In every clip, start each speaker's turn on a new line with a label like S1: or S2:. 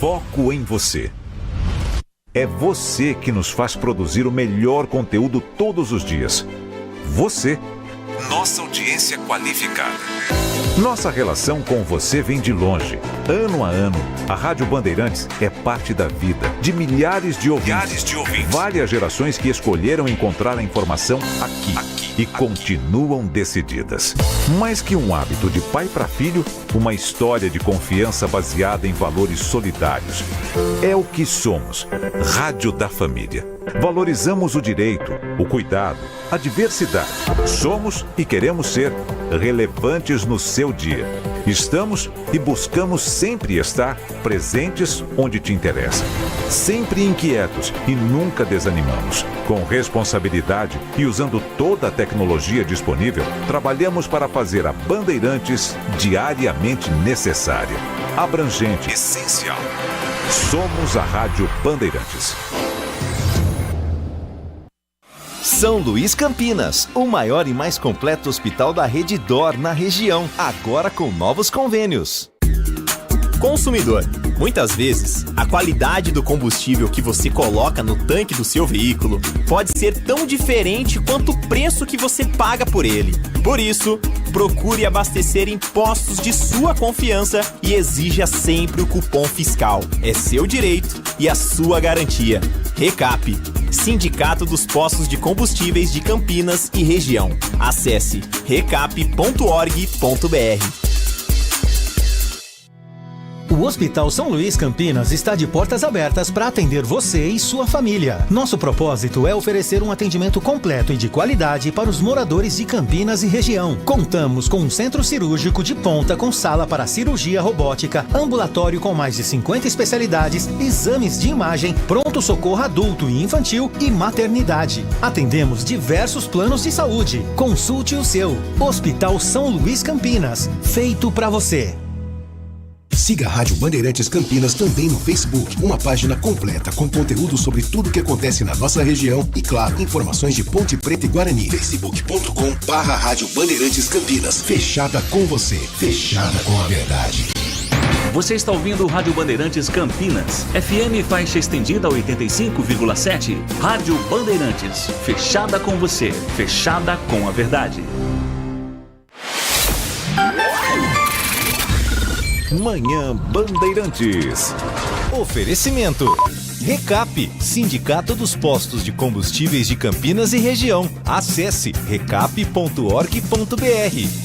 S1: Foco em você. É você que nos faz produzir o melhor conteúdo todos os dias. Você, nossa audiência qualificada. Nossa relação com você vem de longe. Ano a ano, a Rádio Bandeirantes é parte da vida de milhares de ouvintes. Várias gerações que escolheram encontrar a informação aqui e continuam decididas. Mais que um hábito de pai para filho, uma história de confiança baseada em valores solidários. É o que somos. Rádio da Família. Valorizamos o direito, o cuidado, a diversidade. Somos e queremos ser relevantes no seu dia. Estamos e buscamos sempre estar presentes onde te interessa. Sempre inquietos e nunca desanimamos. Com responsabilidade e usando toda a tecnologia disponível, trabalhamos para fazer a Bandeirantes diariamente necessária, abrangente, essencial. Somos a Rádio Bandeirantes.
S2: São Luís Campinas, o maior e mais completo hospital da rede DOR na região, agora com novos convênios. Consumidor, muitas vezes, a qualidade do combustível que você coloca no tanque do seu veículo pode ser tão diferente quanto o preço que você paga por ele. Por isso, procure abastecer em postos de sua confiança e exija sempre o cupom fiscal. É seu direito e a sua garantia. Recap, Sindicato dos Postos de Combustíveis de Campinas e Região. Acesse recap.org.br.
S3: O Hospital São Luís Campinas está de portas abertas para atender você e sua família. Nosso propósito é oferecer um atendimento completo e de qualidade para os moradores de Campinas e região. Contamos com um centro cirúrgico de ponta com sala para cirurgia robótica, ambulatório com mais de 50 especialidades, exames de imagem, pronto-socorro adulto e infantil e maternidade. Atendemos diversos planos de saúde. Consulte o seu. Hospital São Luís Campinas. Feito para você.
S4: Siga a Rádio Bandeirantes Campinas também no Facebook, uma página completa com conteúdo sobre tudo o que acontece na nossa região e, claro, informações de Ponte Preta e Guarani. facebook.com/Rádio Bandeirantes Campinas. Fechada com você, fechada com a verdade.
S5: Você está ouvindo Rádio Bandeirantes Campinas, FM faixa estendida 85,7. Rádio Bandeirantes, fechada com você, fechada com a verdade.
S1: Manhã Bandeirantes.
S2: Oferecimento. Recap, Sindicato dos Postos de Combustíveis de Campinas e Região. Acesse recap.org.br.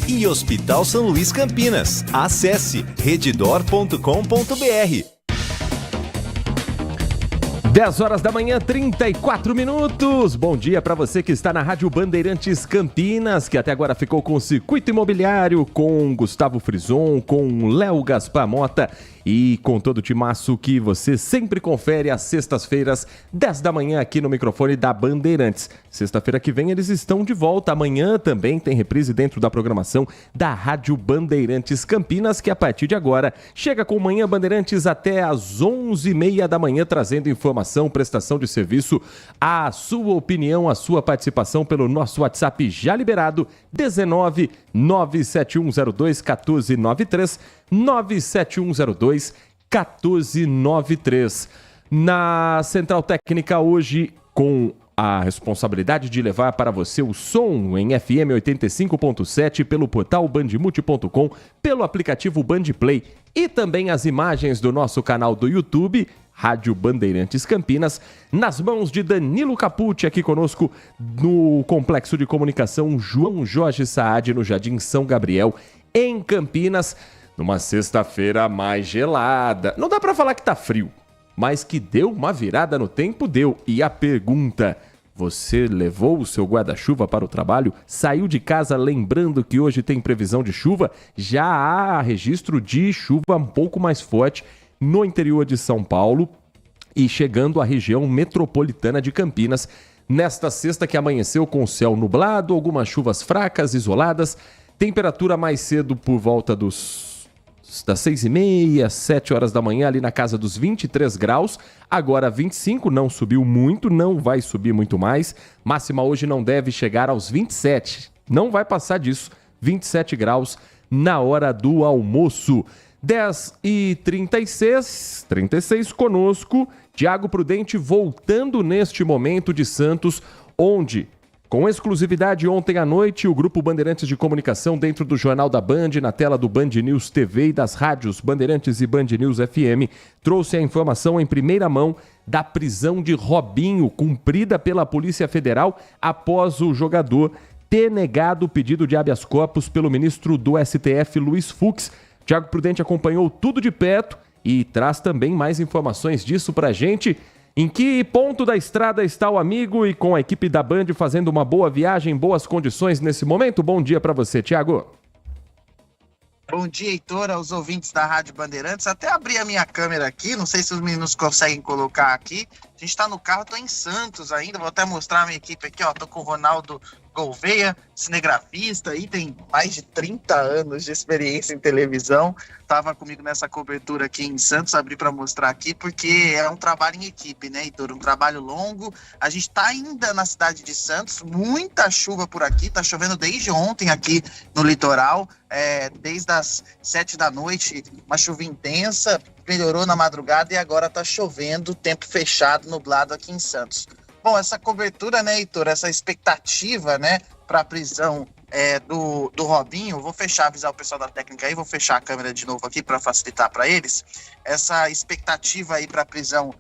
S2: E Hospital São Luís Campinas. Acesse redidor.com.br.
S6: 10 horas da manhã, 34 minutos. Bom dia para você que está na Rádio Bandeirantes Campinas, que até agora ficou com o Circuito Imobiliário, com Gustavo Frison, com Léo Gaspar Mota e com todo o timaço que você sempre confere às sextas-feiras, 10 da manhã aqui no microfone da Bandeirantes. Sexta-feira que vem eles estão de volta. Amanhã também tem reprise dentro da programação da Rádio Bandeirantes Campinas, que a partir de agora chega com Manhã Bandeirantes até às 11h30 da manhã, trazendo informação, prestação de serviço, a sua opinião, a sua participação pelo nosso WhatsApp já liberado, 19 97102 1493, 97102 1493. Na Central Técnica hoje, com a responsabilidade de levar para você o som em FM 85.7 pelo portal bandmulti.com, pelo aplicativo Bandplay e também as imagens do nosso canal do YouTube, Rádio Bandeirantes Campinas, nas mãos de Danilo Capucci, aqui conosco no Complexo de Comunicação João Jorge Saad, no Jardim São Gabriel, em Campinas, numa sexta-feira mais gelada. Não dá para falar que tá frio, mas que deu uma virada no tempo, deu. E a pergunta: você levou o seu guarda-chuva para o trabalho? Saiu de casa lembrando que hoje tem previsão de chuva? Já há registro de chuva um pouco mais forte no interior de São Paulo e chegando à região metropolitana de Campinas. Nesta sexta que amanheceu com o céu nublado, algumas chuvas fracas, isoladas, temperatura mais cedo por volta das 6h30, 7 horas da manhã, ali na casa dos 23 graus, agora 25, não subiu muito, não vai subir muito mais, máxima hoje não deve chegar aos 27, não vai passar disso, 27 graus na hora do almoço. 10h36 conosco, Tiago Prudente voltando neste momento de Santos, onde, com exclusividade ontem à noite, o Grupo Bandeirantes de Comunicação dentro do Jornal da Band, na tela do Band News TV e das rádios Bandeirantes e Band News FM, trouxe a informação em primeira mão da prisão de Robinho, cumprida pela Polícia Federal após o jogador ter negado o pedido de habeas corpus pelo ministro do STF, Luiz Fux. Tiago Prudente acompanhou tudo de perto e traz também mais informações disso pra gente. Em que ponto da estrada está o amigo e com a equipe da Band fazendo uma boa viagem, em boas condições nesse momento? Bom dia pra você, Tiago.
S7: Bom dia, Heitor, aos ouvintes da Rádio Bandeirantes. Até abri a minha câmera aqui, não sei se os meninos conseguem colocar aqui. A gente tá no carro, tô em Santos ainda, vou até mostrar a minha equipe aqui, ó. Tô com o Ronaldo Gouveia, cinegrafista, aí tem mais de 30 anos de experiência em televisão. Tava comigo nessa cobertura aqui em Santos, abri para mostrar aqui, porque é um trabalho em equipe, né, Heitor? Um trabalho longo. A gente tá ainda na cidade de Santos, muita chuva por aqui, tá chovendo desde ontem aqui no litoral, desde as 7 da noite, uma chuva intensa, melhorou na madrugada e agora tá chovendo, tempo fechado, nublado aqui em Santos. Bom, essa cobertura, né, Heitor, essa expectativa, né, para a prisão do Robinho, vou avisar o pessoal da técnica aí, vou fechar a câmera de novo aqui para facilitar para eles. Essa expectativa aí para a prisão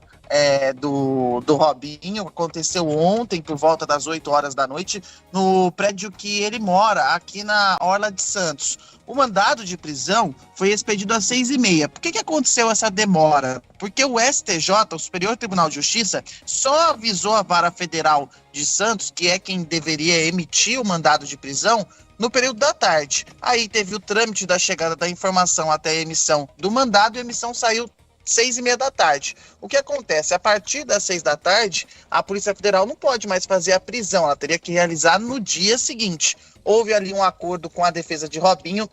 S7: do Robinho aconteceu ontem por volta das 8 horas da noite no prédio que ele mora, aqui na Orla de Santos. O mandado de prisão foi expedido às 6h30. Por que aconteceu essa demora? Porque o STJ, o Superior Tribunal de Justiça, só avisou a Vara Federal de Santos, que é quem deveria emitir o mandado de prisão, no período da tarde. Aí teve o trâmite da chegada da informação até a emissão do mandado e a emissão saiu 6h30 da tarde. O que acontece? A partir das 6 da tarde, a Polícia Federal não pode mais fazer a prisão, ela teria que realizar no dia seguinte. Houve ali um acordo com a defesa de Robinho,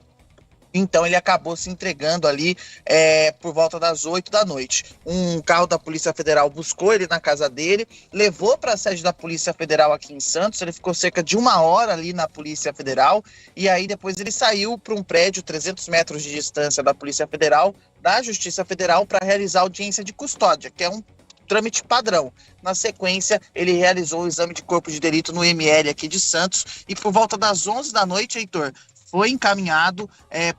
S7: então ele acabou se entregando ali por volta das 8 da noite. Um carro da Polícia Federal buscou ele na casa dele, levou para a sede da Polícia Federal aqui em Santos, ele ficou cerca de 1 hora ali na Polícia Federal, e aí depois ele saiu para um prédio 300 metros de distância da Polícia Federal, da Justiça Federal, para realizar audiência de custódia, que é um trâmite padrão. Na sequência, ele realizou o exame de corpo de delito no ML aqui de Santos, e por volta das 11 da noite, Heitor, foi encaminhado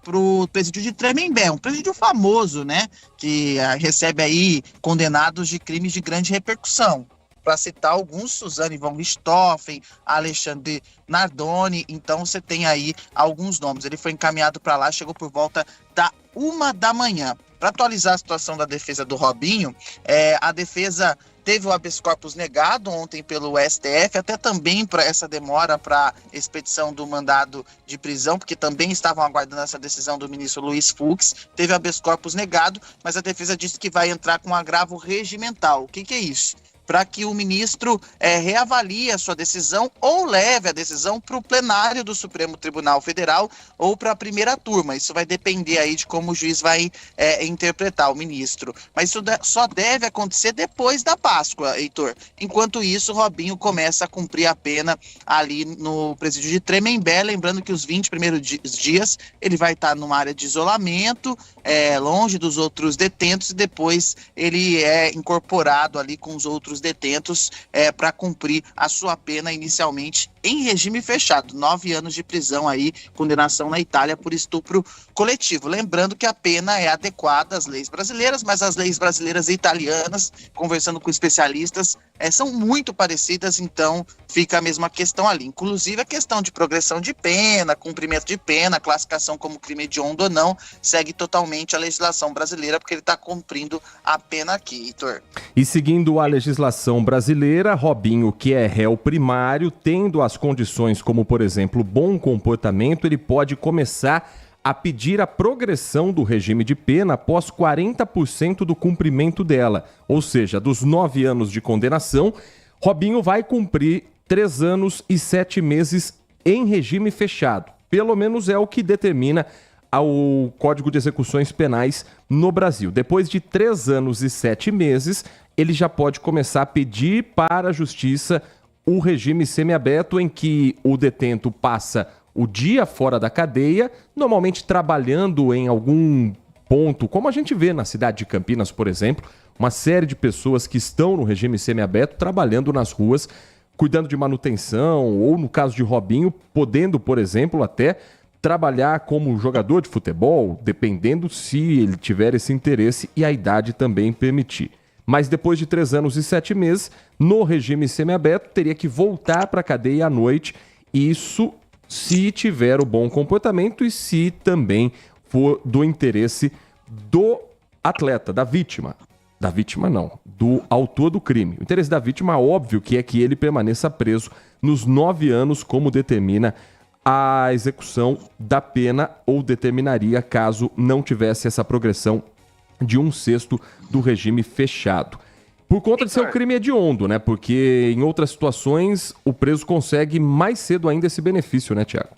S7: para o presídio de Tremembé, um presídio famoso, né, que recebe aí condenados de crimes de grande repercussão. Para citar alguns, Suzane von Richthofen, Alexandre Nardoni, então você tem aí alguns nomes. Ele foi encaminhado para lá, chegou por volta da 1 da manhã. Para atualizar a situação da defesa do Robinho, a defesa teve o habeas corpus negado ontem pelo STF, até também para essa demora para expedição do mandado de prisão, porque também estavam aguardando essa decisão do ministro Luiz Fux. Teve o habeas corpus negado, mas a defesa disse que vai entrar com um agravo regimental. O que é isso? Para que o ministro reavalie a sua decisão ou leve a decisão para o plenário do Supremo Tribunal Federal ou para a primeira turma. Isso vai depender aí de como o juiz vai interpretar o ministro. Mas isso só deve acontecer depois da Páscoa, Heitor. Enquanto isso, Robinho começa a cumprir a pena ali no presídio de Tremembé. Lembrando que os 20 primeiros dias ele vai estar numa área de isolamento, longe dos outros detentos, e depois ele é incorporado ali com os outros detentos para cumprir a sua pena inicialmente em regime fechado. 9 anos de prisão aí, condenação na Itália por estupro coletivo. Lembrando que a pena é adequada às leis brasileiras, mas as leis brasileiras e italianas, conversando com especialistas, são muito parecidas, então fica a mesma questão ali. Inclusive a questão de progressão de pena, cumprimento de pena, classificação como crime hediondo ou não, segue totalmente a legislação brasileira, porque ele está cumprindo a pena aqui, Heitor.
S6: E seguindo a legislação brasileira, Robinho, que é réu primário, tendo as condições como, por exemplo, bom comportamento, ele pode começar a pedir a progressão do regime de pena após 40% do cumprimento dela. Ou seja, dos 9 anos de condenação, Robinho vai cumprir 3 anos e 7 meses em regime fechado. Pelo menos é o que determina o Código de Execuções Penais no Brasil. Depois de 3 anos e 7 meses, ele já pode começar a pedir para a Justiça o regime semiaberto, em que o detento passa o dia fora da cadeia, normalmente trabalhando em algum ponto, como a gente vê na cidade de Campinas, por exemplo, uma série de pessoas que estão no regime semiaberto trabalhando nas ruas, cuidando de manutenção, ou no caso de Robinho, podendo, por exemplo, até trabalhar como jogador de futebol, dependendo se ele tiver esse interesse e a idade também permitir. Mas depois de 3 anos e 7 meses, no regime semiaberto, teria que voltar para a cadeia à noite, isso se tiver o bom comportamento e se também for do interesse do atleta, da vítima. Da vítima não, do autor do crime. O interesse da vítima, óbvio, que é que ele permaneça preso nos 9 anos, como determina a execução da pena, ou determinaria caso não tivesse essa progressão de 1/6 do regime fechado. Por conta de ser um crime hediondo, né? Porque em outras situações o preso consegue mais cedo ainda esse benefício, né, Tiago?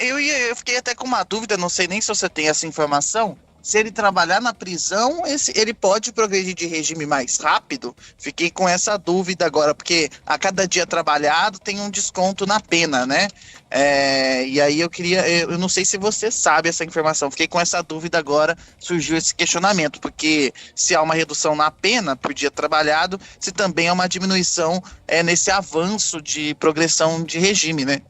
S7: Eu fiquei até com uma dúvida, não sei nem se você tem essa informação. Se ele trabalhar na prisão, ele pode progredir de regime mais rápido? Fiquei com essa dúvida agora, porque a cada dia trabalhado tem um desconto na pena, né? E aí eu não sei se você sabe essa informação, fiquei com essa dúvida agora, surgiu esse questionamento, porque se há uma redução na pena por dia trabalhado, se também há uma diminuição nesse avanço de progressão de regime, né?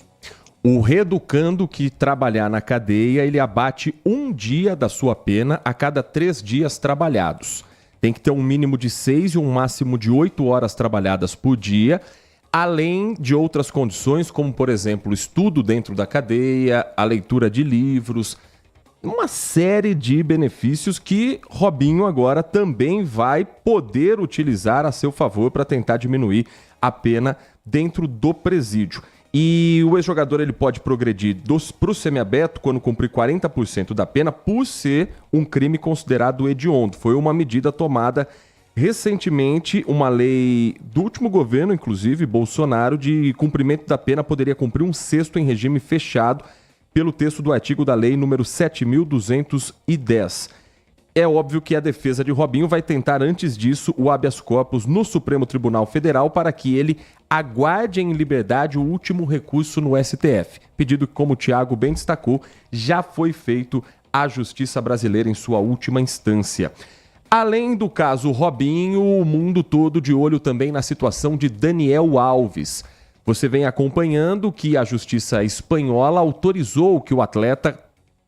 S6: O reeducando que trabalhar na cadeia, ele abate 1 dia da sua pena a cada 3 dias trabalhados. Tem que ter um mínimo de 6 e um máximo de 8 horas trabalhadas por dia, além de outras condições, como, por exemplo, o estudo dentro da cadeia, a leitura de livros, uma série de benefícios que Robinho agora também vai poder utilizar a seu favor para tentar diminuir a pena dentro do presídio. E o ex-jogador ele pode progredir para o semiaberto quando cumprir 40% da pena por ser um crime considerado hediondo. Foi uma medida tomada recentemente, uma lei do último governo, inclusive, Bolsonaro, de cumprimento da pena poderia cumprir 1/6 em regime fechado pelo texto do artigo da lei número 7.210. É óbvio que a defesa de Robinho vai tentar, antes disso, o habeas corpus no Supremo Tribunal Federal para que ele aguarde em liberdade o último recurso no STF. Pedido que, como o Thiago bem destacou, já foi feito à Justiça Brasileira em sua última instância. Além do caso Robinho, o mundo todo de olho também na situação de Daniel Alves. Você vem acompanhando que a Justiça Espanhola autorizou que o atleta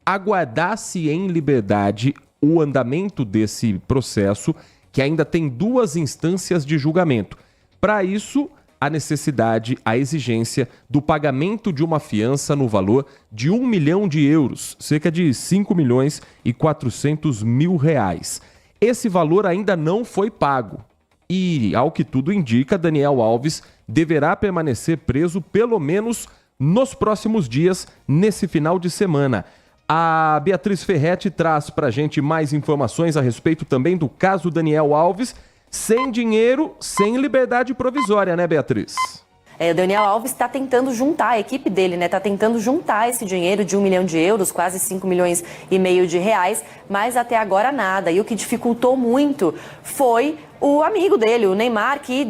S6: aguardasse em liberdade o andamento desse processo, que ainda tem 2 instâncias de julgamento. Para isso, a necessidade, a exigência do pagamento de uma fiança no valor de 1 milhão de euros, cerca de 5 milhões e 400 mil reais. Esse valor ainda não foi pago e, ao que tudo indica, Daniel Alves deverá permanecer preso pelo menos nos próximos dias, nesse final de semana. A Beatriz Ferretti traz para a gente mais informações a respeito também do caso Daniel Alves, sem dinheiro, sem liberdade provisória, né, Beatriz?
S8: O Daniel Alves está tentando juntar, a equipe dele, né? Está tentando juntar esse dinheiro de 1 milhão de euros, quase 5 milhões e meio de reais, mas até agora nada. E o que dificultou muito foi o amigo dele, o Neymar, que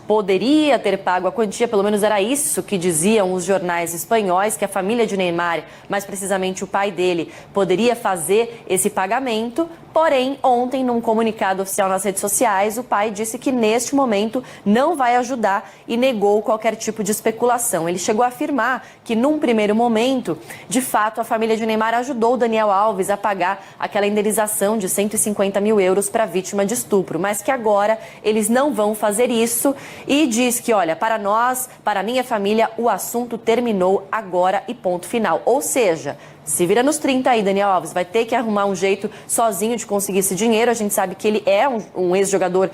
S8: poderia ter pago a quantia, pelo menos era isso que diziam os jornais espanhóis, que a família de Neymar, mais precisamente o pai dele, poderia fazer esse pagamento. Porém, ontem, num comunicado oficial nas redes sociais, o pai disse que neste momento não vai ajudar e negou qualquer tipo de especulação. Ele chegou a afirmar que num primeiro momento, de fato, a família de Neymar ajudou o Daniel Alves a pagar aquela indenização de 150 mil euros para a vítima de estupro, mas que agora eles não vão fazer isso e diz que, olha, para nós, para a minha família, o assunto terminou agora e ponto final. Ou seja, se vira nos 30 aí, Daniel Alves, vai ter que arrumar um jeito sozinho de conseguir esse dinheiro. A gente sabe que ele é um ex-jogador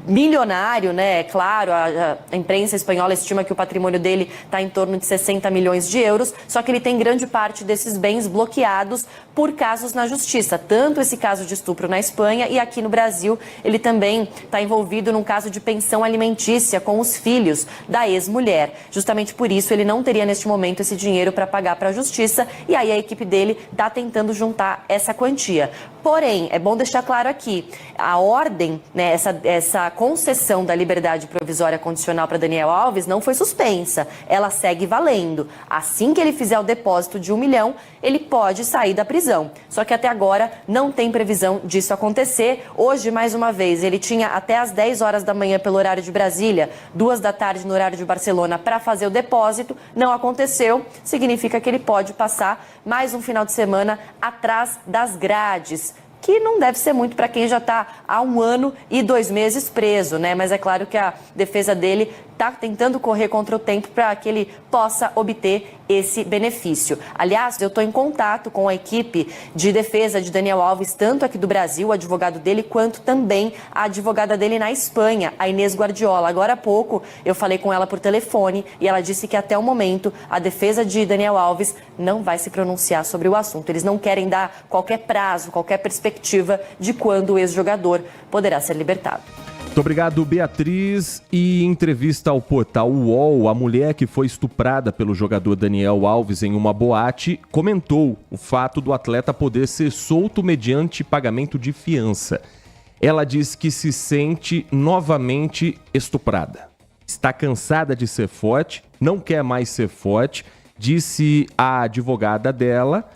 S8: milionário, né? É claro, a imprensa espanhola estima que o patrimônio dele está em torno de 60 milhões de euros, só que ele tem grande parte desses bens bloqueados por casos na justiça. Tanto esse caso de estupro na Espanha e aqui no Brasil, ele também está envolvido num caso de pensão alimentícia com os filhos da ex-mulher. Justamente por isso, ele não teria neste momento esse dinheiro para pagar para a justiça e aí a equipe dele está tentando juntar essa quantia. Porém, é bom deixar claro aqui, a ordem, né, essa concessão da liberdade provisória condicional para Daniel Alves não foi suspensa, ela segue valendo. Assim que ele fizer o depósito de 1 milhão, ele pode sair da prisão. prisão. Só que até agora não tem previsão disso acontecer. Hoje, mais uma vez, ele tinha até às 10 horas da manhã pelo horário de Brasília, 2 da tarde no horário de Barcelona, para fazer o depósito. Não aconteceu, significa que ele pode passar mais um final de semana atrás das grades, que não deve ser muito para quem já está há 1 ano e 2 meses preso, né? Mas é claro que a defesa dele está tentando correr contra o tempo para que ele possa obter esse benefício. Aliás, eu estou em contato com a equipe de defesa de Daniel Alves, tanto aqui do Brasil, o advogado dele, quanto também a advogada dele na Espanha, a Inês Guardiola. Agora há pouco eu falei com ela por telefone e ela disse que até o momento a defesa de Daniel Alves não vai se pronunciar sobre o assunto. Eles não querem dar qualquer prazo, qualquer perspectiva de quando o ex-jogador poderá ser libertado.
S6: Muito obrigado, Beatriz. E em entrevista ao portal UOL, a mulher que foi estuprada pelo jogador Daniel Alves em uma boate comentou o fato do atleta poder ser solto mediante pagamento de fiança. Ela diz que se sente novamente estuprada. Está cansada de ser forte, não quer mais ser forte, disse a advogada dela,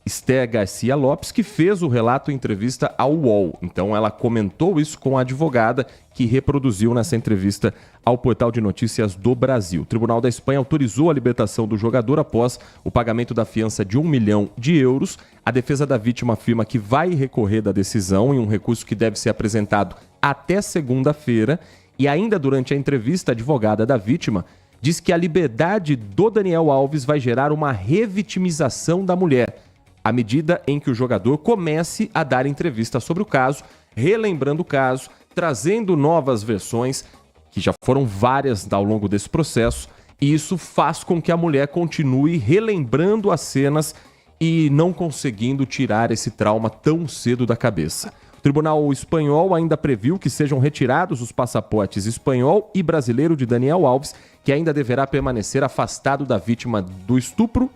S6: Esther Garcia Lopes, que fez o relato em entrevista ao UOL. Então ela comentou isso com a advogada que reproduziu nessa entrevista ao portal de notícias do Brasil. O Tribunal da Espanha autorizou a libertação do jogador após o pagamento da fiança de 1 milhão de euros. A defesa da vítima afirma que vai recorrer da decisão em um recurso que deve ser apresentado até segunda-feira. E ainda durante a entrevista, a advogada da vítima diz que a liberdade do Daniel Alves vai gerar uma revitimização da mulher, à medida em que o jogador comece a dar entrevista sobre o caso, relembrando o caso, trazendo novas versões, que já foram várias ao longo desse processo, e isso faz com que a mulher continue relembrando as cenas e não conseguindo tirar esse trauma tão cedo da cabeça. O Tribunal Espanhol ainda previu que sejam retirados os passaportes espanhol e brasileiro de Daniel Alves, que ainda deverá permanecer afastado da vítima do estupro,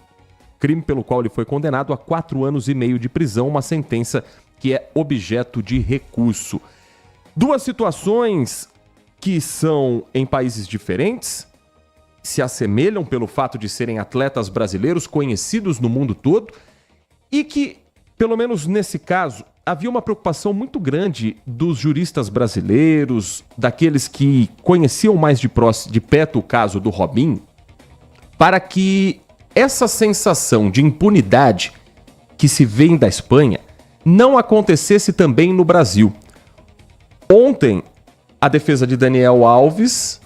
S6: crime pelo qual ele foi condenado a 4 anos e meio de prisão, uma sentença que é objeto de recurso. Duas situações que são em países diferentes, se assemelham pelo fato de serem atletas brasileiros conhecidos no mundo todo e que, pelo menos nesse caso, havia uma preocupação muito grande dos juristas brasileiros, daqueles que conheciam mais de perto o caso do Robinho, para que essa sensação de impunidade que se vem da Espanha não acontecesse também no Brasil. Ontem, a defesa de Daniel Alves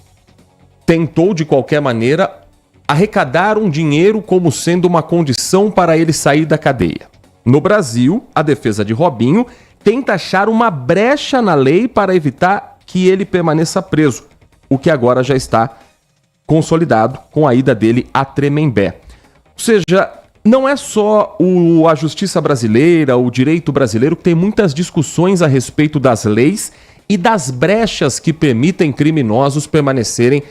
S6: tentou, de qualquer maneira, arrecadar um dinheiro como sendo uma condição para ele sair da cadeia. No Brasil, a defesa de Robinho tenta achar uma brecha na lei para evitar que ele permaneça preso, o que agora já está consolidado com a ida dele a Tremembé. Ou seja, não é só a justiça brasileira, o direito brasileiro, que tem muitas discussões a respeito das leis e das brechas que permitem criminosos permanecerem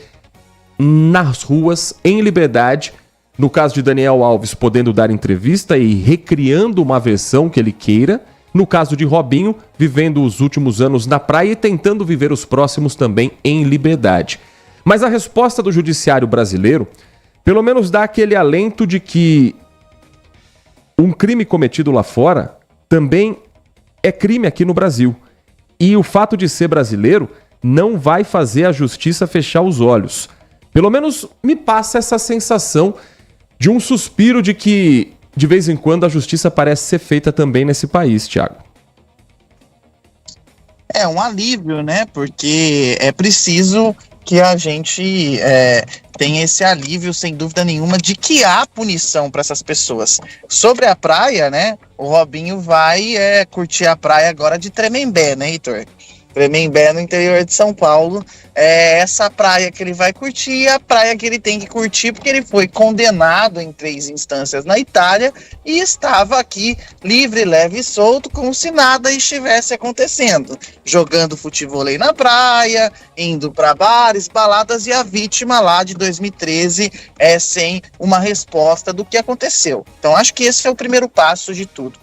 S6: nas ruas em liberdade. No caso de Daniel Alves, podendo dar entrevista e recriando uma versão que ele queira. No caso de Robinho, vivendo os últimos anos na praia e tentando viver os próximos também em liberdade. Mas a resposta do judiciário brasileiro pelo menos dá aquele alento de que um crime cometido lá fora também é crime aqui no Brasil. E o fato de ser brasileiro não vai fazer a justiça fechar os olhos. Pelo menos me passa essa sensação de um suspiro de que, de vez em quando, a justiça parece ser feita também nesse país, Thiago.
S7: É um alívio, né? Porque é preciso que a gente tenha esse alívio, sem dúvida nenhuma, de que há punição para essas pessoas. Sobre a praia, né? O Robinho vai curtir a praia agora de Tremembé, né, Heitor? Tremembé, no interior de São Paulo, é essa praia que ele vai curtir, a praia que ele tem que curtir, porque ele foi condenado em 3 instâncias na Itália e estava aqui livre, leve e solto, como se nada estivesse acontecendo, jogando futevôlei na praia, indo para bares, baladas, e a vítima lá de 2013 sem uma resposta do que aconteceu. Então acho que esse é o primeiro passo de tudo.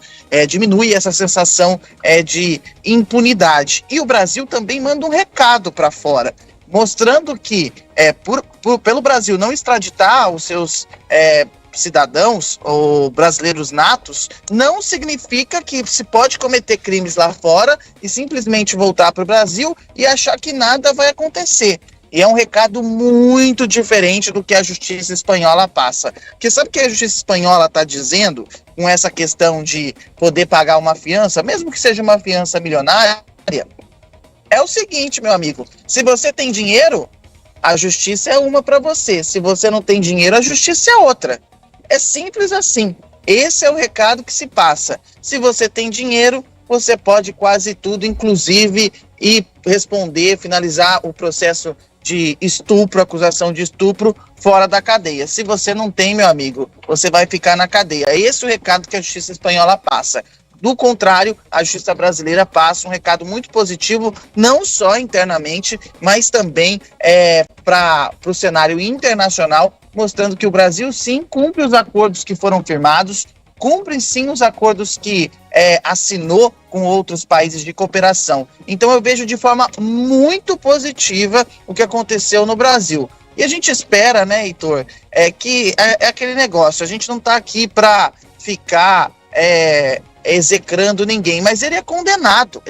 S7: Diminui essa sensação de impunidade. E o Brasil também manda um recado para fora, mostrando que, por pelo Brasil não extraditar os seus cidadãos ou brasileiros natos, não significa que se pode cometer crimes lá fora e simplesmente voltar para o Brasil e achar que nada vai acontecer. E é um recado muito diferente do que a justiça espanhola passa. Porque sabe o que a justiça espanhola está dizendo com essa questão de poder pagar uma fiança, mesmo que seja uma fiança milionária? É o seguinte, meu amigo, se você tem dinheiro, a justiça é uma para você. Se você não tem dinheiro, a justiça é outra. É simples assim. Esse é o recado que se passa. Se você tem dinheiro, você pode quase tudo, inclusive ir responder, finalizar o processo de estupro, acusação de estupro, fora da cadeia. Se você não tem, meu amigo, você vai ficar na cadeia. Esse é o recado que a justiça espanhola passa. Do contrário, a justiça brasileira passa um recado muito positivo, não só internamente, mas também para o cenário internacional, mostrando que o Brasil sim cumpre os acordos que foram firmados, cumpre sim os acordos que assinou com outros países de cooperação. Então eu vejo de forma muito positiva o que aconteceu no Brasil. E a gente espera, né, Heitor, que é aquele negócio, a gente não está aqui para ficar execrando ninguém, mas ele é condenado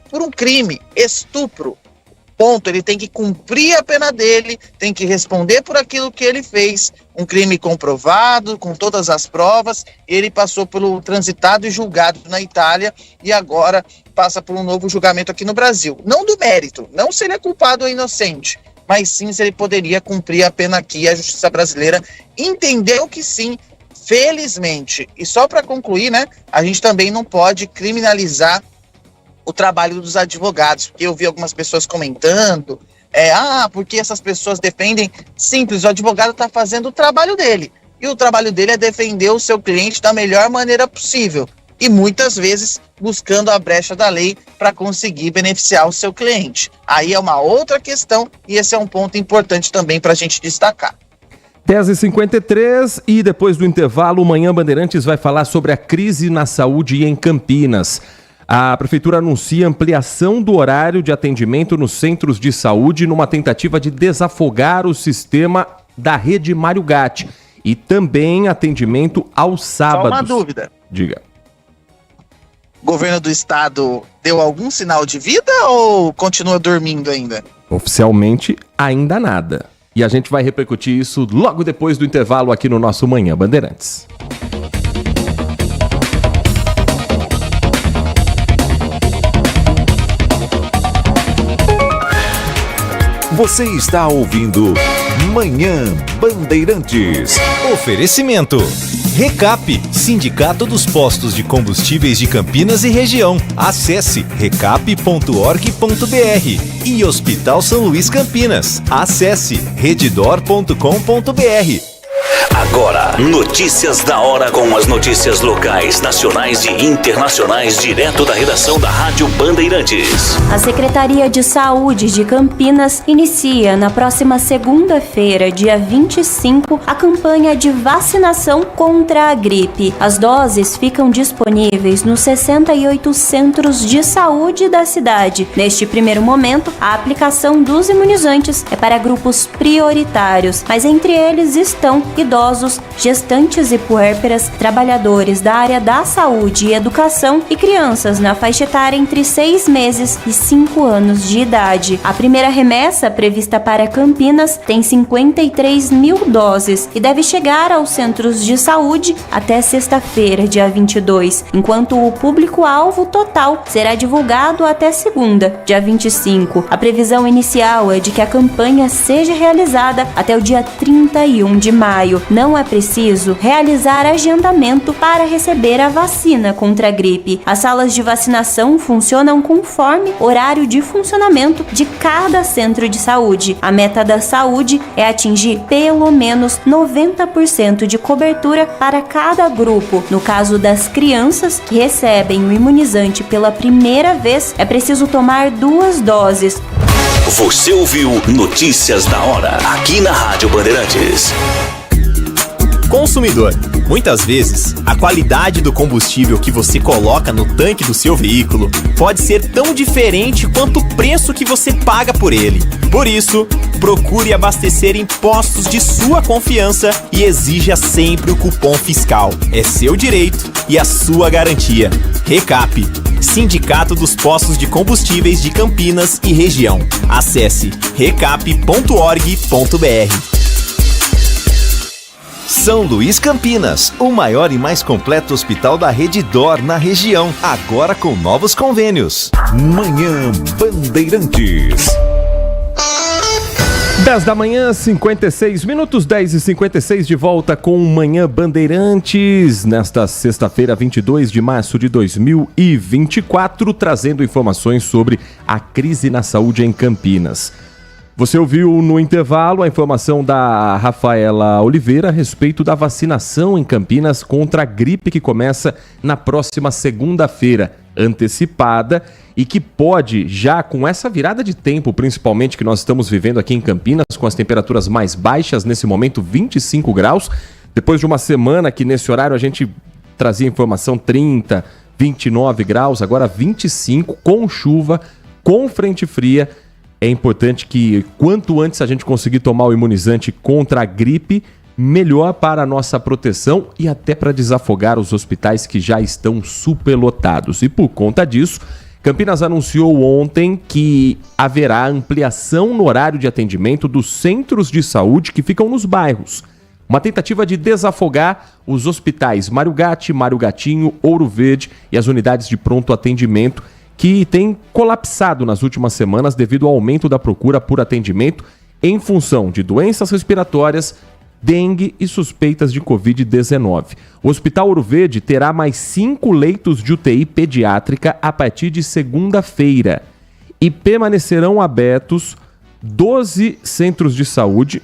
S7: por um crime, estupro. Ponto, ele tem que cumprir a pena dele, tem que responder por aquilo que ele fez, um crime comprovado, com todas as provas. Ele passou pelo transitado e julgado na Itália e agora passa por um novo julgamento aqui no Brasil. Não do mérito, não se ele é culpado ou inocente, mas sim se ele poderia cumprir a pena aqui. A justiça brasileira entendeu que sim, felizmente. E só para concluir, né, a gente também não pode criminalizar o trabalho dos advogados, porque eu vi algumas pessoas comentando, porque essas pessoas defendem. Simples, o advogado está fazendo o trabalho dele, e o trabalho dele é defender o seu cliente da melhor maneira possível, e muitas vezes buscando a brecha da lei para conseguir beneficiar o seu cliente. Aí é uma outra questão, e esse é um ponto importante também para a gente destacar.
S6: 10h53 e depois do intervalo, o Manhã Bandeirantes vai falar sobre a crise na saúde em Campinas. A Prefeitura anuncia ampliação do horário de atendimento nos centros de saúde numa tentativa de desafogar o sistema da rede Mário Gatti e também atendimento aos sábados.
S7: Só uma dúvida.
S6: Diga.
S7: O governo do estado deu algum sinal de vida ou continua dormindo ainda?
S6: Oficialmente, ainda nada. E a gente vai repercutir isso logo depois do intervalo aqui no nosso Manhã Bandeirantes.
S1: Você está ouvindo Manhã Bandeirantes.
S2: Oferecimento. Recap, Sindicato dos Postos de Combustíveis de Campinas e Região. Acesse recap.org.br. E Hospital São Luís Campinas. Acesse redidor.com.br.
S5: Agora, notícias da hora com as notícias locais, nacionais e internacionais, direto da redação da Rádio Bandeirantes.
S9: A Secretaria de Saúde de Campinas inicia na próxima segunda-feira, dia 25, a campanha de vacinação contra a gripe. As doses ficam disponíveis nos 68 centros de saúde da cidade. Neste primeiro momento, a aplicação dos imunizantes é para grupos prioritários, mas entre eles estão idosos, gestantes e puérperas, trabalhadores da área da saúde e educação e crianças na faixa etária entre 6 meses e 5 anos de idade. A primeira remessa prevista para Campinas tem 53 mil doses e deve chegar aos centros de saúde até sexta-feira, dia 22, enquanto o público-alvo total será divulgado até segunda, dia 25. A previsão inicial é de que a campanha seja realizada até o dia 31 de maio. Não é preciso realizar agendamento para receber a vacina contra a gripe. As salas de vacinação funcionam conforme horário de funcionamento de cada centro de saúde. A meta da saúde é atingir pelo menos 90% de cobertura para cada grupo. No caso das crianças que recebem o imunizante pela primeira vez, é preciso tomar 2 doses.
S5: Você ouviu Notícias da Hora, aqui na Rádio Bandeirantes.
S2: Consumidor, Muitas vezes, a qualidade do combustível que você coloca no tanque do seu veículo pode ser tão diferente quanto o preço que você paga por ele. Por isso, procure abastecer em postos de sua confiança e exija sempre o cupom fiscal. É seu direito e a sua garantia. Recap, Sindicato dos Postos de Combustíveis de Campinas e Região. Acesse recap.org.br. São Luís Campinas, o maior e mais completo hospital da Rede DOR na região, agora com novos convênios.
S1: Manhã Bandeirantes.
S6: 10 da manhã, 56 minutos, 10h56, de volta com Manhã Bandeirantes, nesta sexta-feira, 22 de março de 2024, trazendo informações sobre a crise na saúde em Campinas. Você ouviu no intervalo a informação da Rafaela Oliveira a respeito da vacinação em Campinas contra a gripe que começa na próxima segunda-feira, antecipada, e que pode, já com essa virada de tempo, principalmente que nós estamos vivendo aqui em Campinas, com as temperaturas mais baixas, nesse momento 25 graus, depois de uma semana que nesse horário a gente trazia informação 30, 29 graus, agora 25, com chuva, com frente fria. É importante que quanto antes a gente conseguir tomar o imunizante contra a gripe, melhor para a nossa proteção e até para desafogar os hospitais que já estão superlotados. E por conta disso, Campinas anunciou ontem que haverá ampliação no horário de atendimento dos centros de saúde que ficam nos bairros. Uma tentativa de desafogar os hospitais Mário Gatti, Mário Gatinho, Ouro Verde e as unidades de pronto atendimento que têm colapsado nas últimas semanas devido ao aumento da procura por atendimento em função de doenças respiratórias, dengue e suspeitas de Covid-19. O Hospital Ouro Verde terá mais 5 leitos de UTI pediátrica a partir de segunda-feira e permanecerão abertos 12 centros de saúde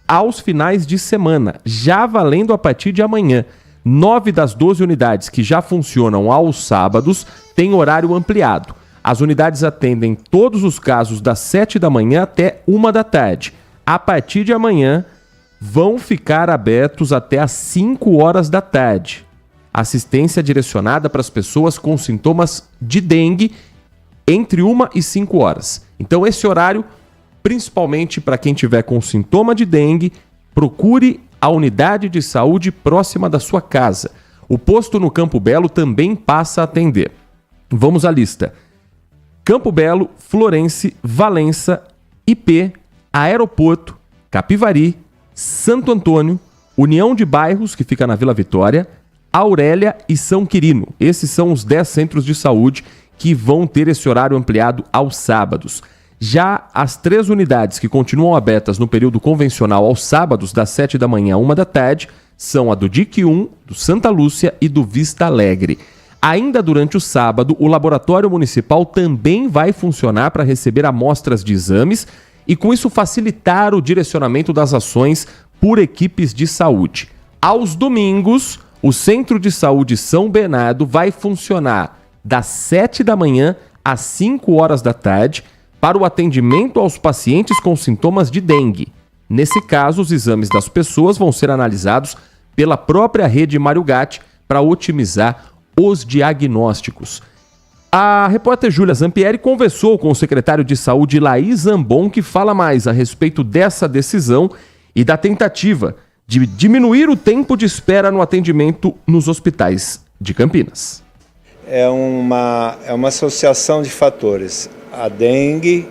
S6: aos finais de semana, já valendo a partir de amanhã. 9 das 12 unidades que já funcionam aos sábados têm horário ampliado. As unidades atendem todos os casos das 7 da manhã até 1 da tarde. A partir de amanhã, vão ficar abertos até às 5 horas da tarde. Assistência direcionada para as pessoas com sintomas de dengue entre 1 e 5 horas. Então, esse horário, principalmente para quem tiver com sintoma de dengue, procure a unidade de saúde próxima da sua casa. O posto no Campo Belo também passa a atender. Vamos à lista. Campo Belo, Florense, Valença, IP, Aeroporto, Capivari, Santo Antônio, União de Bairros, que fica na Vila Vitória, Aurélia e São Quirino. Esses são os 10 centros de saúde que vão ter esse horário ampliado aos sábados. Já as 3 unidades que continuam abertas no período convencional aos sábados, das 7 da manhã a 1 da tarde, são a do DIC 1, do Santa Lúcia e do Vista Alegre. Ainda durante o sábado, o Laboratório Municipal também vai funcionar para receber amostras de exames e, com isso, facilitar o direcionamento das ações por equipes de saúde. Aos domingos, o Centro de Saúde São Bernardo vai funcionar das 7 da manhã às 5 horas da tarde, para o atendimento aos pacientes com sintomas de dengue. Nesse caso, os exames das pessoas vão ser analisados pela própria rede Mário Gatti para otimizar os diagnósticos. A repórter Júlia Zampieri conversou com o secretário de Saúde Laís Zambon, que fala mais a respeito dessa decisão e da tentativa de diminuir o tempo de espera no atendimento nos hospitais de Campinas.
S10: É uma associação de fatores. A dengue,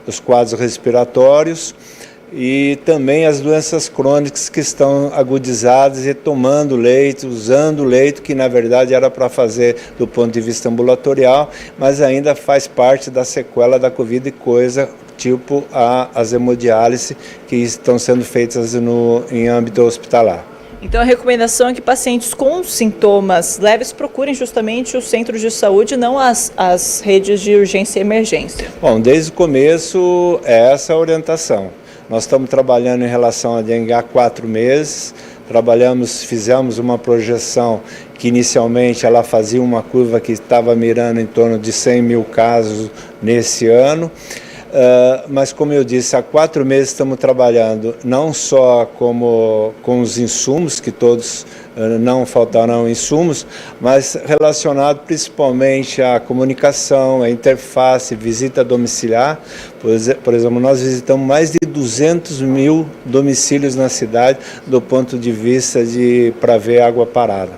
S10: os quadros respiratórios e também as doenças crônicas que estão agudizadas e tomando leite, usando o leito, que na verdade era para fazer do ponto de vista ambulatorial, mas ainda faz parte da sequela da Covid, coisa tipo as hemodiálise que estão sendo feitas em âmbito hospitalar.
S11: Então a recomendação é que pacientes com sintomas leves procurem justamente os centros de saúde, não as redes de urgência e emergência.
S10: Bom, desde o começo é essa a orientação. Nós estamos trabalhando em relação à dengue há 4 meses, fizemos uma projeção que inicialmente ela fazia uma curva que estava mirando em torno de 100 mil casos nesse ano. Mas, como eu disse, há 4 meses estamos trabalhando não só com os insumos, que todos não faltarão insumos, mas relacionado principalmente à comunicação, à interface, visita domiciliar. Por exemplo, nós visitamos mais de 200 mil domicílios na cidade do ponto de vista para ver água parada.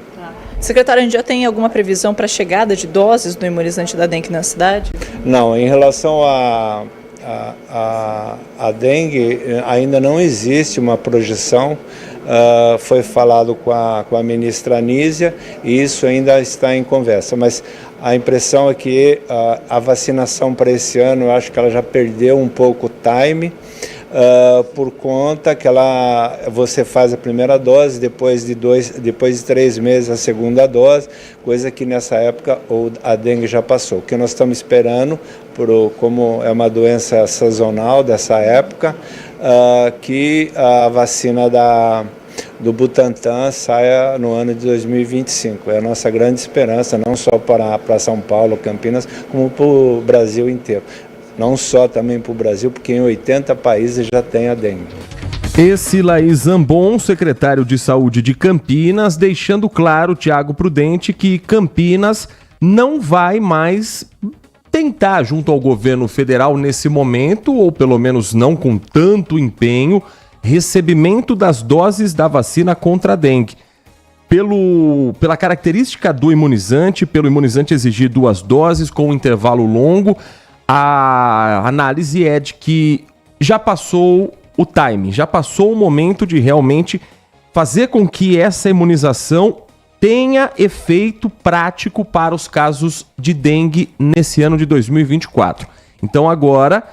S11: Secretário, a gente já tem alguma previsão para a chegada de doses do imunizante da dengue na cidade?
S10: Não, em relação à dengue, ainda não existe uma projeção. Foi falado com a ministra Anísia e isso ainda está em conversa, mas a impressão é que a vacinação para esse ano, eu acho que ela já perdeu um pouco o time, por conta que você faz a primeira dose, depois de 3 meses a segunda dose, coisa que nessa época a dengue já passou. O que nós estamos esperando, como é uma doença sazonal dessa época, que a vacina do Butantan saia no ano de 2025. É a nossa grande esperança, não só para São Paulo, Campinas, como para o Brasil inteiro. Não só também para o Brasil, porque em 80 países já tem a dengue.
S6: Esse Laís Zambon, secretário de Saúde de Campinas, deixando claro, Tiago Prudente, que Campinas não vai mais tentar, junto ao governo federal nesse momento, ou pelo menos não com tanto empenho, recebimento das doses da vacina contra a dengue. Pela característica do imunizante, pelo imunizante exigir 2 doses com um intervalo longo, a análise é de que já passou o time, já passou o momento de realmente fazer com que essa imunização tenha efeito prático para os casos de dengue nesse ano de 2024. Então agora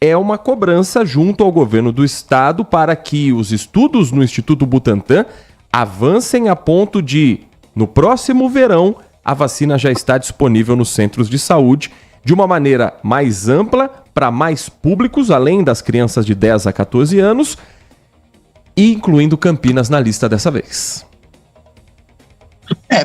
S6: é uma cobrança junto ao governo do estado para que os estudos no Instituto Butantan avancem a ponto de, no próximo verão, a vacina já está disponível nos centros de saúde de uma maneira mais ampla, para mais públicos, além das crianças de 10 a 14 anos, e incluindo Campinas na lista dessa vez.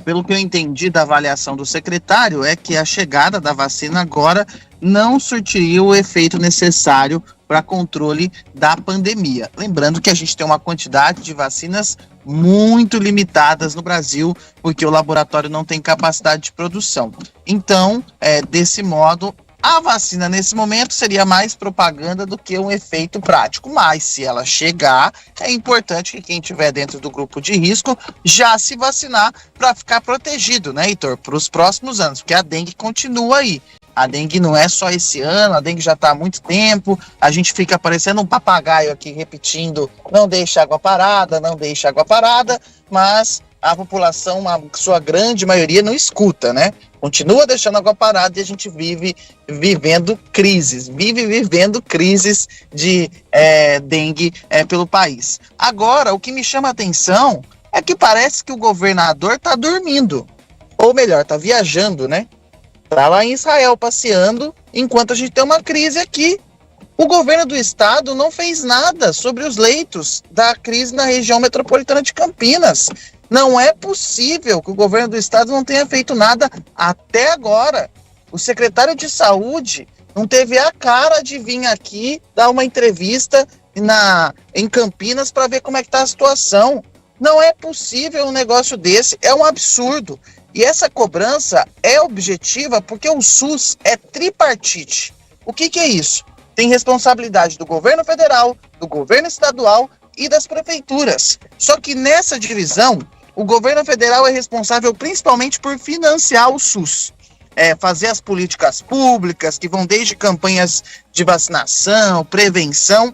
S7: Pelo que eu entendi da avaliação do secretário, é que a chegada da vacina agora não surtiria o efeito necessário para controle da pandemia. Lembrando que a gente tem uma quantidade de vacinas muito limitadas no Brasil, porque o laboratório não tem capacidade de produção. Então, desse modo, a vacina nesse momento seria mais propaganda do que um efeito prático, mas se ela chegar, é importante que quem estiver dentro do grupo de risco já se vacinar para ficar protegido, né, Heitor, para os próximos anos, porque a dengue continua aí. A dengue não é só esse ano, a dengue já está há muito tempo, a gente fica parecendo um papagaio aqui repetindo, não deixa água parada, não deixa água parada, mas a população, a sua grande maioria, não escuta, né? Continua deixando água parada e a gente vive vivendo crises de dengue pelo país. Agora, o que me chama a atenção é que parece que o governador está dormindo, ou melhor, está viajando, né? Está lá em Israel passeando, enquanto a gente tem uma crise aqui. O governo do estado não fez nada sobre os leitos da crise na região metropolitana de Campinas. Não é possível que o governo do estado não tenha feito nada até agora. O secretário de saúde não teve a cara de vir aqui dar uma entrevista em Campinas para ver como é que está a situação. Não é possível um negócio desse, é um absurdo. E essa cobrança é objetiva porque o SUS é tripartite. O que é isso? Tem responsabilidade do governo federal, do governo estadual e das prefeituras. Só que nessa divisão, o governo federal é responsável principalmente por financiar o SUS. Fazer as políticas públicas, que vão desde campanhas de vacinação, prevenção.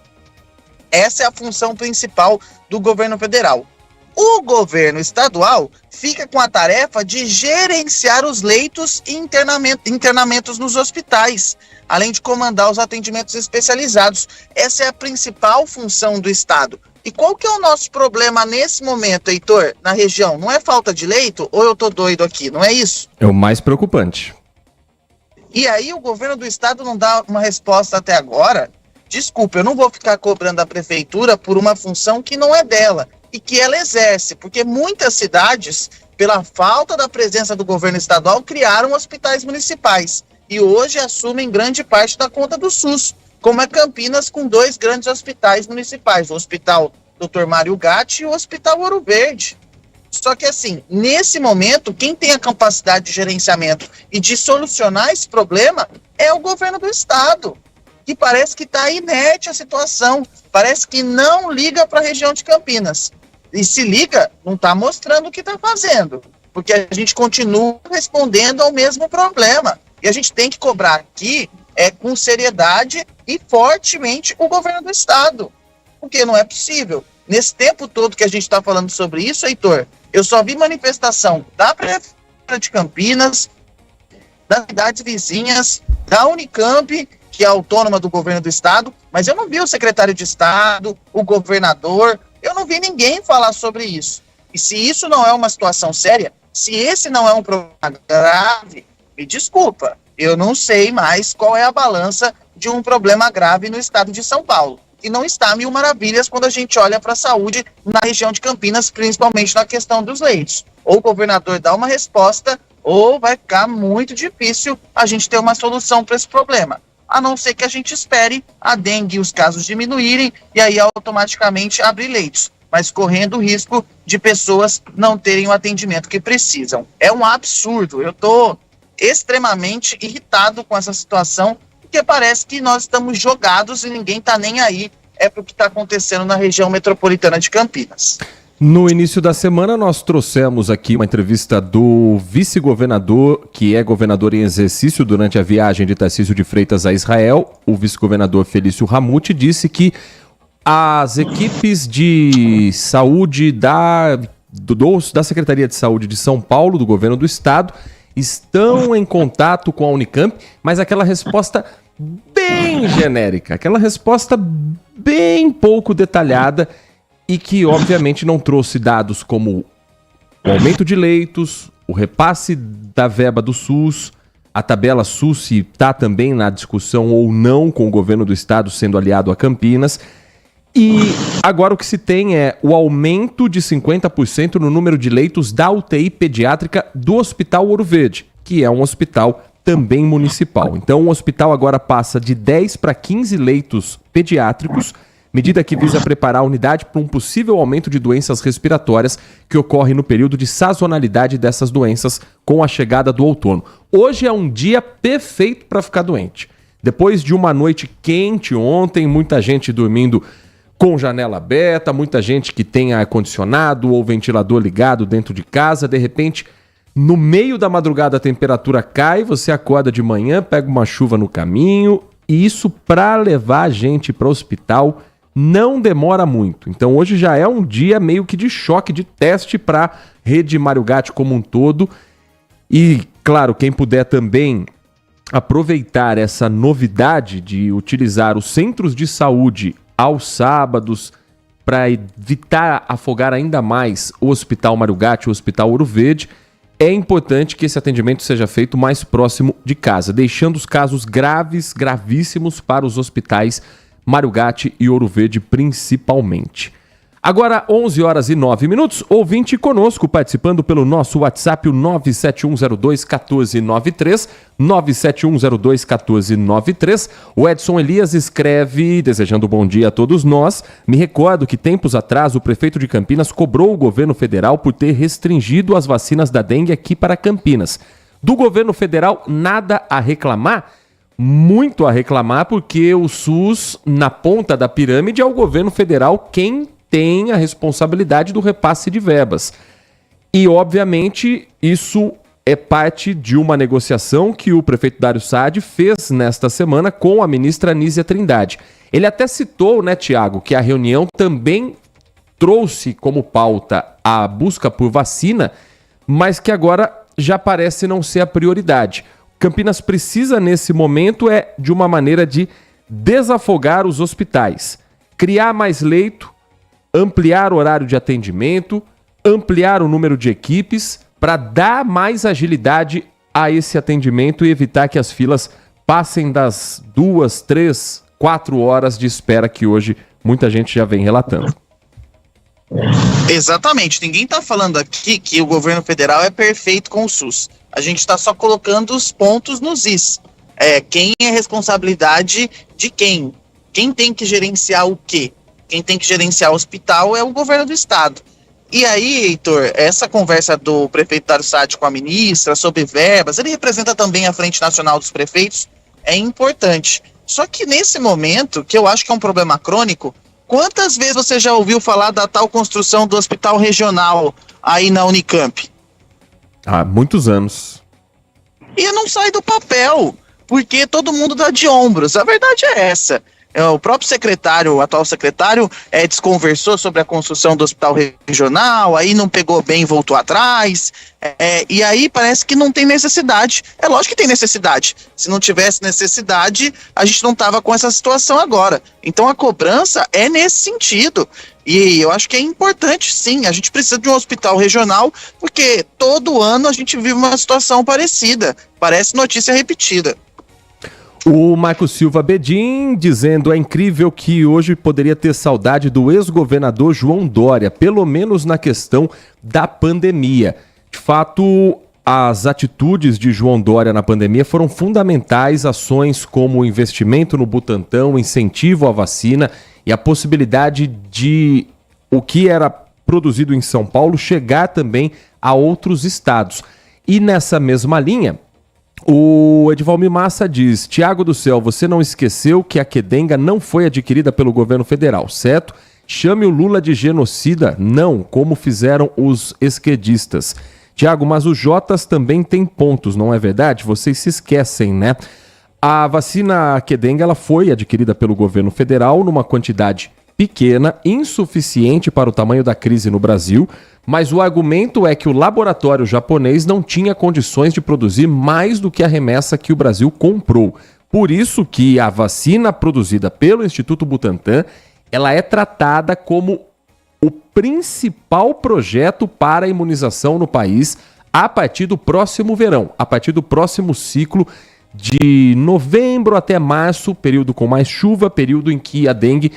S7: Essa é a função principal do governo federal. O governo estadual fica com a tarefa de gerenciar os leitos e internamentos nos hospitais, além de comandar os atendimentos especializados. Essa é a principal função do estado. E qual que é o nosso problema nesse momento, Heitor, na região? Não é falta de leito ou eu tô doido aqui, não é isso?
S6: É o mais preocupante.
S7: E aí o governo do estado não dá uma resposta até agora? Desculpa, eu não vou ficar cobrando a prefeitura por uma função que não é dela e que ela exerce, porque muitas cidades, pela falta da presença do governo estadual, criaram hospitais municipais e hoje assumem grande parte da conta do SUS. como é Campinas com 2 grandes hospitais municipais, o Hospital Dr. Mário Gatti e o Hospital Ouro Verde. Só que assim, nesse momento, quem tem a capacidade de gerenciamento e de solucionar esse problema é o governo do estado, que parece que está inerte à situação, parece que não liga para a região de Campinas. E se liga, não está mostrando o que está fazendo, porque a gente continua respondendo ao mesmo problema. E a gente tem que cobrar aqui com seriedade e fortemente o governo do estado, porque não é possível. Nesse tempo todo que a gente está falando sobre isso, Heitor, eu só vi manifestação da Prefeitura de Campinas, das cidades vizinhas, da Unicamp, que é autônoma do governo do estado, mas eu não vi o secretário de Estado, o governador, eu não vi ninguém falar sobre isso. E se isso não é uma situação séria, se esse não é um problema grave, me desculpa, eu não sei mais qual é a balança de um problema grave no estado de São Paulo. E não está mil maravilhas quando a gente olha para a saúde na região de Campinas, principalmente na questão dos leitos. Ou o governador dá uma resposta, ou vai ficar muito difícil a gente ter uma solução para esse problema. A não ser que a gente espere a dengue e os casos diminuírem e aí automaticamente abrir leitos, mas correndo o risco de pessoas não terem o atendimento que precisam. É um absurdo, eu estou extremamente irritado com essa situação, porque parece que nós estamos jogados e ninguém está nem aí para o que está acontecendo na região metropolitana de Campinas.
S6: No início da semana, nós trouxemos aqui uma entrevista do vice-governador, que é governador em exercício durante a viagem de Tarcísio de Freitas a Israel. O vice-governador Felício Ramute disse que as equipes de saúde da Secretaria de Saúde de São Paulo, do governo do estado, estão em contato com a Unicamp, mas aquela resposta bem genérica, aquela resposta bem pouco detalhada, e que, obviamente, não trouxe dados como o aumento de leitos, o repasse da verba do SUS, a tabela SUS se está também na discussão ou não com o governo do estado sendo aliado a Campinas. E agora o que se tem é o aumento de 50% no número de leitos da UTI pediátrica do Hospital Ouro Verde, que é um hospital também municipal. Então o hospital agora passa de 10 para 15 leitos pediátricos, medida que visa preparar a unidade para um possível aumento de doenças respiratórias que ocorre no período de sazonalidade dessas doenças com a chegada do outono. Hoje é um dia perfeito para ficar doente. Depois de uma noite quente ontem, muita gente dormindo com janela aberta, muita gente que tem ar-condicionado ou ventilador ligado dentro de casa, de repente, no meio da madrugada a temperatura cai, você acorda de manhã, pega uma chuva no caminho, e isso para levar a gente para o hospital não demora muito. Então hoje já é um dia meio que de choque, de teste para a rede Mário Gatti como um todo. E, claro, quem puder também aproveitar essa novidade de utilizar os centros de saúde aos sábados para evitar afogar ainda mais o Hospital Mário Gatti, o Hospital Ouro Verde, é importante que esse atendimento seja feito mais próximo de casa, deixando os casos graves, gravíssimos para os hospitais Mário Gatti e Ouro Verde principalmente. Agora, 11h09, ouvinte conosco, participando pelo nosso WhatsApp, o 971021493, 971021493. O Edson Elias escreve, desejando bom dia a todos nós. Me recordo que tempos atrás o prefeito de Campinas cobrou o governo federal por ter restringido as vacinas da dengue aqui para Campinas. Do governo federal, nada a reclamar? Muito a reclamar, porque o SUS, na ponta da pirâmide, é o governo federal quem tem a responsabilidade do repasse de verbas. E, obviamente, isso é parte de uma negociação que o prefeito Dário Saad fez nesta semana com a ministra Anísia Trindade. Ele até citou, né, Tiago, que a reunião também trouxe como pauta a busca por vacina, mas que agora já parece não ser a prioridade. Campinas precisa, nesse momento, de uma maneira de desafogar os hospitais, criar mais leito, ampliar o horário de atendimento, ampliar o número de equipes para dar mais agilidade a esse atendimento e evitar que as filas passem das 2, 3, 4 horas de espera que hoje muita gente já vem relatando.
S7: Exatamente, ninguém está falando aqui que o governo federal é perfeito com o SUS. A gente está só colocando os pontos nos is. quem é responsabilidade de quem? Quem tem que gerenciar o quê? Quem tem que gerenciar o hospital é o governo do estado. E aí, Heitor, essa conversa do prefeito Dário Saad com a ministra sobre verbas, ele representa também a Frente Nacional dos Prefeitos, é importante. Só que nesse momento, que eu acho que é um problema crônico, quantas vezes você já ouviu falar da tal construção do hospital regional aí na Unicamp?
S6: Há muitos anos.
S7: E não sai do papel, porque todo mundo dá de ombros. A verdade é essa. O próprio secretário, o atual secretário, desconversou sobre a construção do hospital regional, aí não pegou bem e voltou atrás, e aí parece que não tem necessidade. É lógico que tem necessidade. Se não tivesse necessidade, a gente não tava com essa situação agora. Então a cobrança é nesse sentido. E eu acho que é importante, sim, a gente precisa de um hospital regional, porque todo ano a gente vive uma situação parecida. Parece notícia repetida.
S6: O Marco Silva Bedin dizendo: é incrível que hoje poderia ter saudade do ex-governador João Dória, pelo menos na questão da pandemia. De fato, as atitudes de João Dória na pandemia foram fundamentais, ações como o investimento no Butantan, o incentivo à vacina e a possibilidade de o que era produzido em São Paulo chegar também a outros estados. E nessa mesma linha, o Edivalmir Massa diz: Tiago do Céu, você não esqueceu que a Quedenga não foi adquirida pelo governo federal, certo? Chame o Lula de genocida? Não, como fizeram os esquerdistas. Tiago, mas os Jotas também têm pontos, não é verdade? Vocês se esquecem, né? A vacina Quedenga ela foi adquirida pelo governo federal numa quantidade pequena, insuficiente para o tamanho da crise no Brasil, mas o argumento é que o laboratório japonês não tinha condições de produzir mais do que a remessa que o Brasil comprou. Por isso que a vacina produzida pelo Instituto Butantan, ela é tratada como o principal projeto para a imunização no país a partir do próximo verão, a partir do próximo ciclo de novembro até março, período com mais chuva, período em que a dengue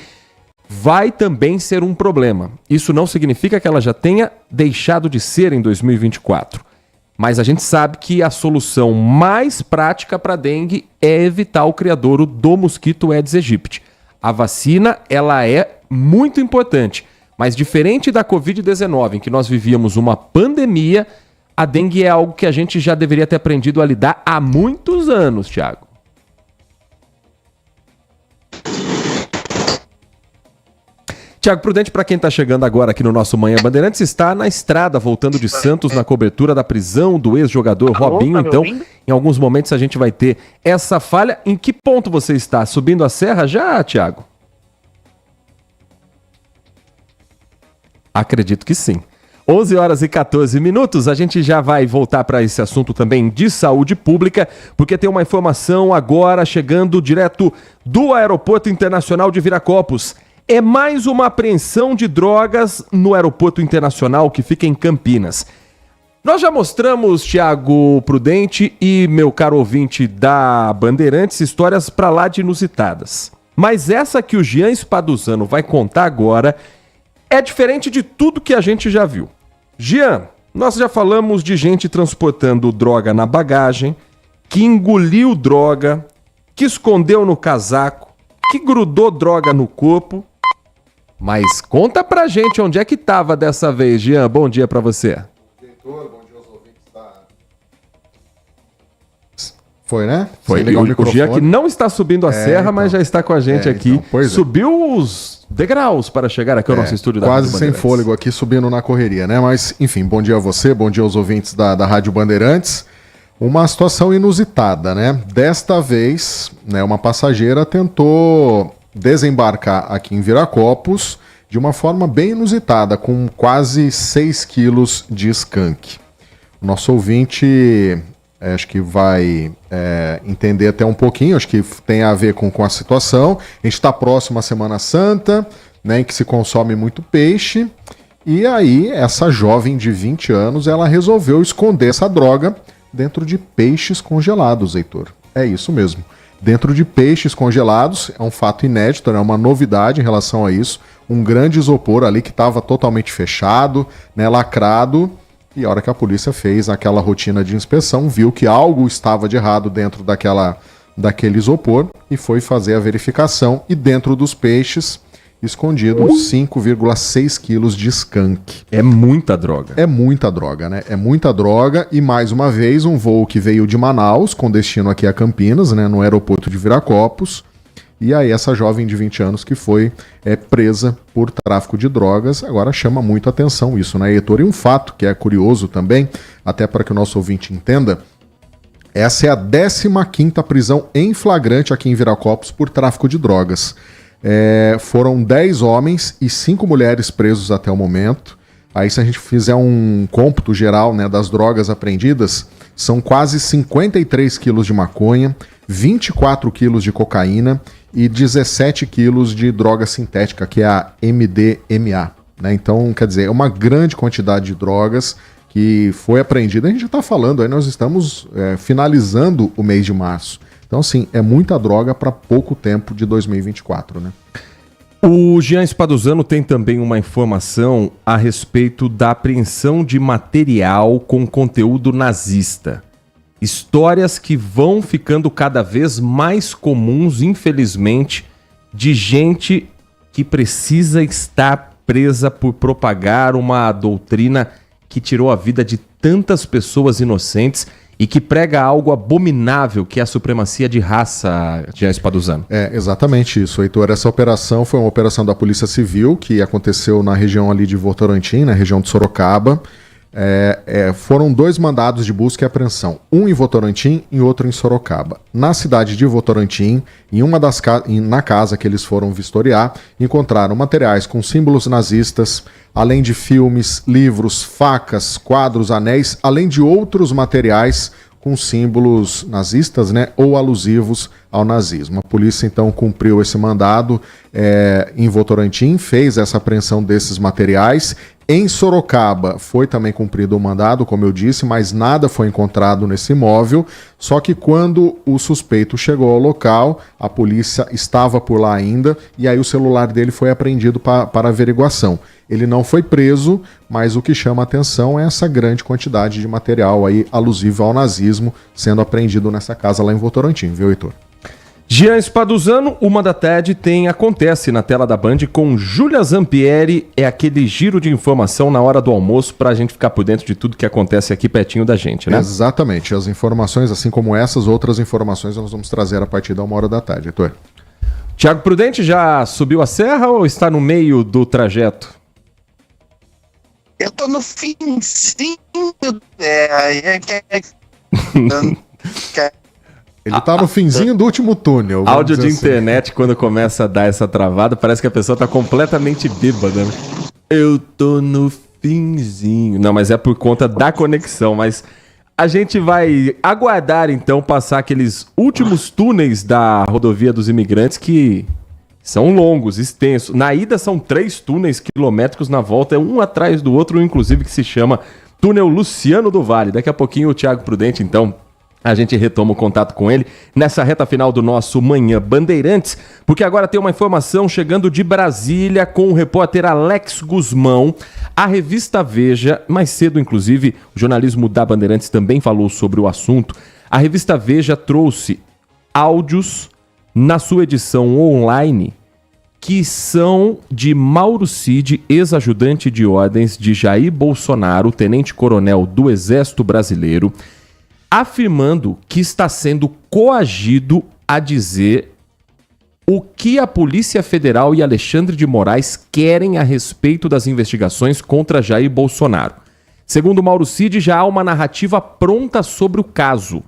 S6: vai também ser um problema. Isso não significa que ela já tenha deixado de ser em 2024. Mas a gente sabe que a solução mais prática para a dengue é evitar o criadouro do mosquito Aedes aegypti. A vacina, ela é muito importante, mas diferente da Covid-19, em que nós vivíamos uma pandemia, a dengue é algo que a gente já deveria ter aprendido a lidar há muitos anos, Thiago. Tiago Prudente, para quem está chegando agora aqui no nosso Manhã Bandeirantes, está na estrada, voltando de Santos, na cobertura da prisão do ex-jogador Robinho. Então, em alguns momentos a gente vai ter essa falha. Em que ponto você está? Subindo a serra já, Tiago? Acredito que sim. 11 horas e 14 minutos, a gente já vai voltar para esse assunto também de saúde pública, porque tem uma informação agora chegando direto do Aeroporto Internacional de Viracopos. É mais uma apreensão de drogas no Aeroporto Internacional que fica em Campinas. Nós já mostramos, Tiago Prudente e meu caro ouvinte da Bandeirantes, histórias pra lá de inusitadas. Mas essa que o Jean Spaduzano vai contar agora é diferente de tudo que a gente já viu. Jean, nós já falamos de gente transportando droga na bagagem, que engoliu droga, que escondeu no casaco, que grudou droga no corpo. Mas conta pra gente onde é que tava dessa vez, Jean. Bom dia pra você.
S12: Bom dia aos ouvintes da... Foi, né?
S6: Foi. O Jean que não está subindo a serra, então, mas já está com a gente aqui. Então, subiu os degraus para chegar aqui ao nosso estúdio da Rádio
S12: Bandeirantes. Quase sem fôlego aqui, subindo na correria, né? Mas, enfim, bom dia a você, bom dia aos ouvintes da Rádio Bandeirantes. Uma situação inusitada, né? Desta vez, né, uma passageira tentou desembarcar aqui em Viracopos de uma forma bem inusitada, com quase 6 quilos de skunk. O nosso ouvinte, acho que vai entender até um pouquinho, acho que tem a ver com a situação. A gente está próximo à Semana Santa, né, em que se consome muito peixe, e aí essa jovem de 20 anos, ela resolveu esconder essa droga dentro de peixes congelados, Heitor. É isso mesmo. Dentro de peixes congelados, é um fato inédito, é uma novidade em relação a isso. Um grande isopor ali que estava totalmente fechado, né, lacrado, e a hora que a polícia fez aquela rotina de inspeção, viu que algo estava de errado dentro daquele isopor e foi fazer a verificação. E dentro dos peixes, escondido 5,6 quilos de skunk.
S6: É muita droga.
S12: É muita droga, né? É muita droga. E mais uma vez, um voo que veio de Manaus, com destino aqui a Campinas, né, no aeroporto de Viracopos. E aí essa jovem de 20 anos que foi presa por tráfico de drogas. Agora chama muito atenção isso, né, Heitor? E um fato que é curioso também, até para que o nosso ouvinte entenda, essa é a 15ª prisão em flagrante aqui em Viracopos por tráfico de drogas. Foram 10 homens e 5 mulheres presos até o momento. Aí se a gente fizer um cômputo geral, né, das drogas apreendidas, são quase 53 quilos de maconha, 24 quilos de cocaína e 17 quilos de droga sintética, que é a MDMA. Né? Então, quer dizer, é uma grande quantidade de drogas que foi apreendida. A gente já está falando, aí nós estamos finalizando o mês de março. Então, assim, é muita droga para pouco tempo de 2024, né?
S6: O Jean Spaduzano tem também uma informação a respeito da apreensão de material com conteúdo nazista. Histórias que vão ficando cada vez mais comuns, infelizmente, de gente que precisa estar presa por propagar uma doutrina que tirou a vida de tantas pessoas inocentes e que prega algo abominável, que é a supremacia de raça, Jean Spaduzano.
S12: Exatamente isso, Heitor. Essa operação foi uma operação da Polícia Civil que aconteceu na região ali de Votorantim, na região de Sorocaba. Foram 2 mandados de busca e apreensão, um em Votorantim e outro em Sorocaba. Na cidade de Votorantim, na casa que eles foram vistoriar, encontraram materiais com símbolos nazistas, além de filmes, livros, facas, quadros, anéis, além de outros materiais com símbolos nazistas, né, ou alusivos ao nazismo. A polícia então cumpriu esse mandado em Votorantim, fez essa apreensão desses materiais. Em Sorocaba foi também cumprido o mandado, como eu disse, mas nada foi encontrado nesse imóvel, só que quando o suspeito chegou ao local, a polícia estava por lá ainda, e aí o celular dele foi apreendido para averiguação. Ele não foi preso, mas o que chama a atenção é essa grande quantidade de material aí alusivo ao nazismo sendo apreendido nessa casa lá em Votorantim, viu, Heitor?
S6: Jean Spaduzano, 1h acontece na tela da Band com Júlia Zampieri. É aquele giro de informação na hora do almoço pra gente ficar por dentro de tudo que acontece aqui pertinho da gente, né?
S12: Exatamente. As informações, assim como essas, outras informações nós vamos trazer a partir da 1h, Heitor.
S6: Tiago Prudente já subiu a serra ou está no meio do trajeto?
S7: Eu tô no finzinho.
S12: Ele tá no finzinho do último túnel.
S6: Áudio de internet, quando começa a dar essa travada, parece que a pessoa tá completamente bêbada. Né? Eu tô no finzinho. Não, mas é por conta da conexão. Mas a gente vai aguardar, então, passar aqueles últimos túneis da rodovia dos imigrantes que são longos, extensos. Na ida são 3 túneis quilométricos, na volta é um atrás do outro, inclusive que se chama Túnel Luciano do Vale. Daqui a pouquinho o Tiago Prudente, então, a gente retoma o contato com ele nessa reta final do nosso Manhã Bandeirantes, porque agora tem uma informação chegando de Brasília com o repórter Alex Guzmão. A revista Veja, mais cedo inclusive, o jornalismo da Bandeirantes também falou sobre o assunto. A revista Veja trouxe áudios na sua edição online que são de Mauro Cid, ex-ajudante de ordens de Jair Bolsonaro, tenente-coronel do Exército Brasileiro, afirmando que está sendo coagido a dizer o que a Polícia Federal e Alexandre de Moraes querem a respeito das investigações contra Jair Bolsonaro. Segundo Mauro Cid, já há uma narrativa pronta sobre o caso.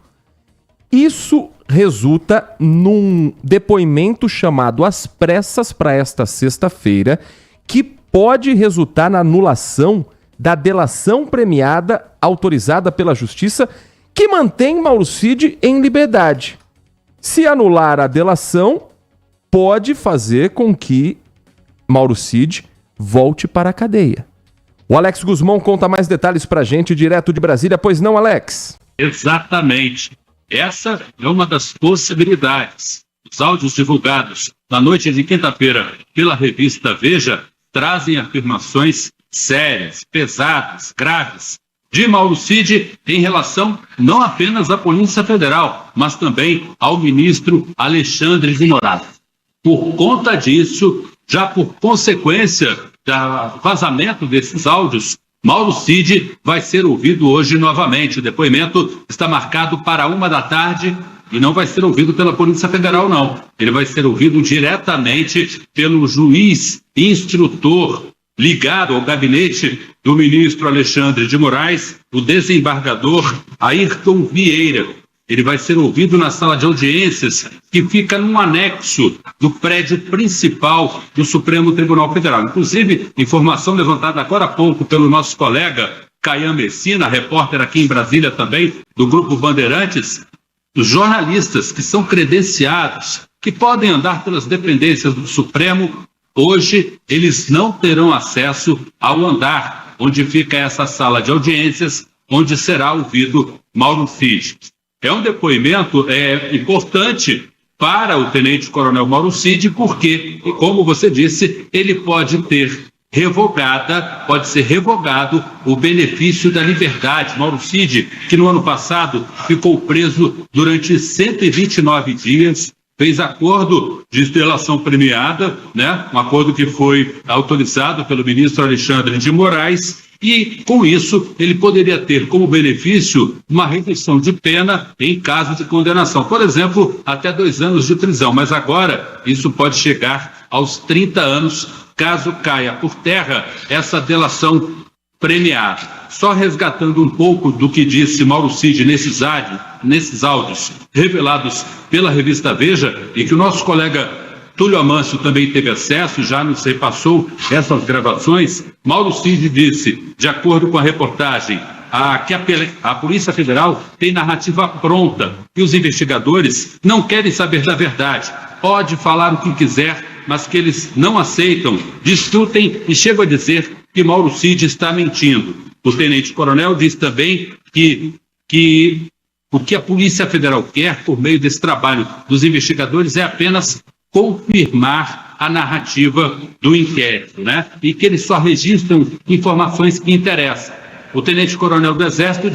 S6: Isso resulta num depoimento chamado às pressas para esta sexta-feira, que pode resultar na anulação da delação premiada autorizada pela Justiça, que mantém Mauro Cid em liberdade. Se anular a delação, pode fazer com que Mauro Cid volte para a cadeia. O Alex Guzmão conta mais detalhes pra gente direto de Brasília, pois não, Alex?
S13: Exatamente. Essa é uma das possibilidades. Os áudios divulgados na noite de quinta-feira pela revista Veja trazem afirmações sérias, pesadas, graves, de Mauro Cid em relação não apenas à Polícia Federal, mas também ao ministro Alexandre de Moraes. Por conta disso, já por consequência do vazamento desses áudios, Mauro Cid vai ser ouvido hoje novamente. O depoimento está marcado para 13h e não vai ser ouvido pela Polícia Federal, não. Ele vai ser ouvido diretamente pelo juiz instrutor ligado ao gabinete do ministro Alexandre de Moraes, o desembargador Ayrton Vieira. Ele vai ser ouvido na sala de audiências, que fica num anexo do prédio principal do Supremo Tribunal Federal. Inclusive, informação levantada agora há pouco pelo nosso colega Caian Messina, repórter aqui em Brasília também, do Grupo Bandeirantes, os jornalistas que são credenciados, que podem andar pelas dependências do Supremo, hoje eles não terão acesso ao andar onde fica essa sala de audiências, onde será ouvido Mauro Cid. É um depoimento importante para o tenente-coronel Mauro Cid, porque, como você disse, ele pode ser revogado o benefício da liberdade. Mauro Cid, que no ano passado ficou preso durante 129 dias, fez acordo de delação premiada, né? Um acordo que foi autorizado pelo ministro Alexandre de Moraes, e, com isso, ele poderia ter como benefício uma redução de pena em caso de condenação. Por exemplo, até 2 anos de prisão. Mas agora, isso pode chegar aos 30 anos, caso caia por terra essa delação premiada. Só resgatando um pouco do que disse Mauro Cid nesses áudios revelados pela revista Veja, e que o nosso colega Túlio Amâncio também teve acesso, já nos repassou essas gravações. Mauro Cid disse, de acordo com a reportagem, que a Polícia Federal tem narrativa pronta e os investigadores não querem saber da verdade. Pode falar o que quiser, mas que eles não aceitam, discutem e chegam a dizer que Mauro Cid está mentindo. O tenente-coronel diz também que o que a Polícia Federal quer, por meio desse trabalho dos investigadores, é apenas confirmar a narrativa do inquérito, né? E que eles só registram informações que interessam. O tenente-coronel do Exército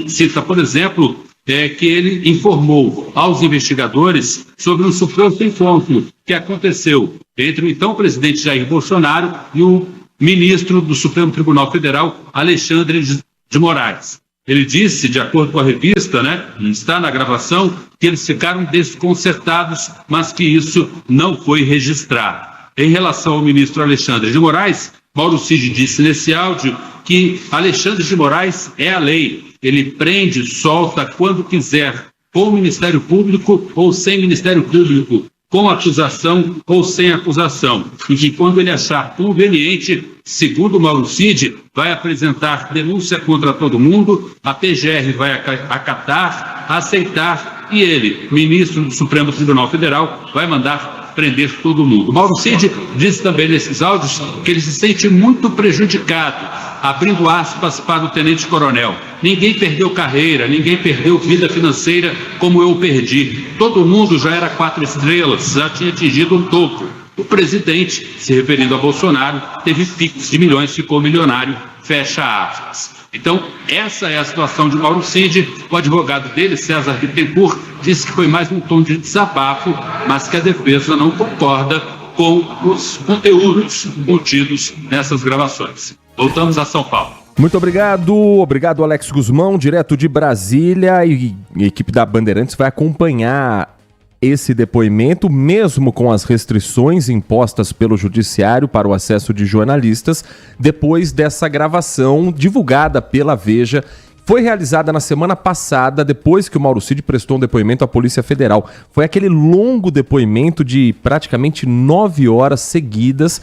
S13: cita, por exemplo, que ele informou aos investigadores sobre um suposto encontro que aconteceu entre o então presidente Jair Bolsonaro e o ministro do Supremo Tribunal Federal, Alexandre de Moraes. Ele disse, de acordo com a revista, né, está na gravação, que eles ficaram desconcertados, mas que isso não foi registrado. Em relação ao ministro Alexandre de Moraes, Mauro Cid disse nesse áudio que Alexandre de Moraes é a lei. Ele prende, solta quando quiser, com o Ministério Público ou sem Ministério Público, com acusação ou sem acusação. E que quando ele achar conveniente, segundo Mauro Cid, vai apresentar denúncia contra todo mundo, a PGR vai acatar, aceitar, e ele, ministro do Supremo Tribunal Federal, vai mandar prender todo mundo. Mauro Cid disse também nesses áudios que ele se sente muito prejudicado, abrindo aspas para o tenente-coronel. Ninguém perdeu carreira, ninguém perdeu vida financeira como eu perdi. Todo mundo já era 4 estrelas, já tinha atingido um topo. O presidente, se referindo a Bolsonaro, teve picos de milhões, ficou milionário, fecha aspas. Então, essa é a situação de Mauro Cid. O advogado dele, César Bittencourt, disse que foi mais um tom de desabafo, mas que a defesa não concorda com os conteúdos contidos nessas gravações. Voltamos a São Paulo.
S6: Muito obrigado Alex Guzmão, direto de Brasília, e a equipe da Bandeirantes vai acompanhar esse depoimento, mesmo com as restrições impostas pelo Judiciário para o acesso de jornalistas, depois dessa gravação divulgada pela Veja. Foi realizada na semana passada, depois que o Mauro Cid prestou um depoimento à Polícia Federal. Foi aquele longo depoimento de praticamente 9 horas seguidas,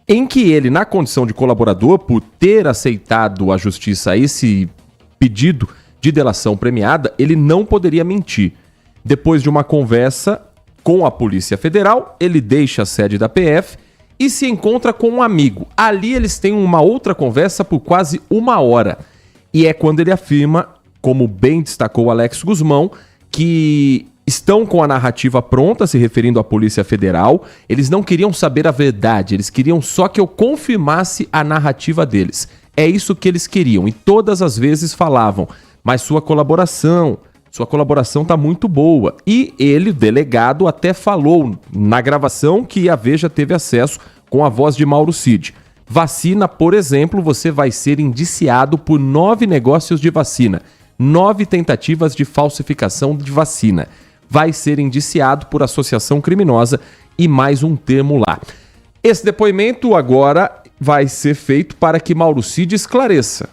S6: em que ele, na condição de colaborador, por ter aceitado à Justiça esse pedido de delação premiada, ele não poderia mentir. Depois de uma conversa com a Polícia Federal, ele deixa a sede da PF e se encontra com um amigo. Ali eles têm uma outra conversa por quase 1 hora. E é quando ele afirma, como bem destacou Alex Guzmão, que estão com a narrativa pronta, se referindo à Polícia Federal. Eles não queriam saber a verdade, eles queriam só que eu confirmasse a narrativa deles. É isso que eles queriam, e todas as vezes falavam, mas sua colaboração tá muito boa. E ele, o delegado, até falou na gravação que a Veja teve acesso com a voz de Mauro Cid. Vacina, por exemplo, você vai ser indiciado por 9 negócios de vacina, 9 tentativas de falsificação de vacina. Vai ser indiciado por associação criminosa e mais um termo lá. Esse depoimento agora vai ser feito para que Mauro Cid esclareça.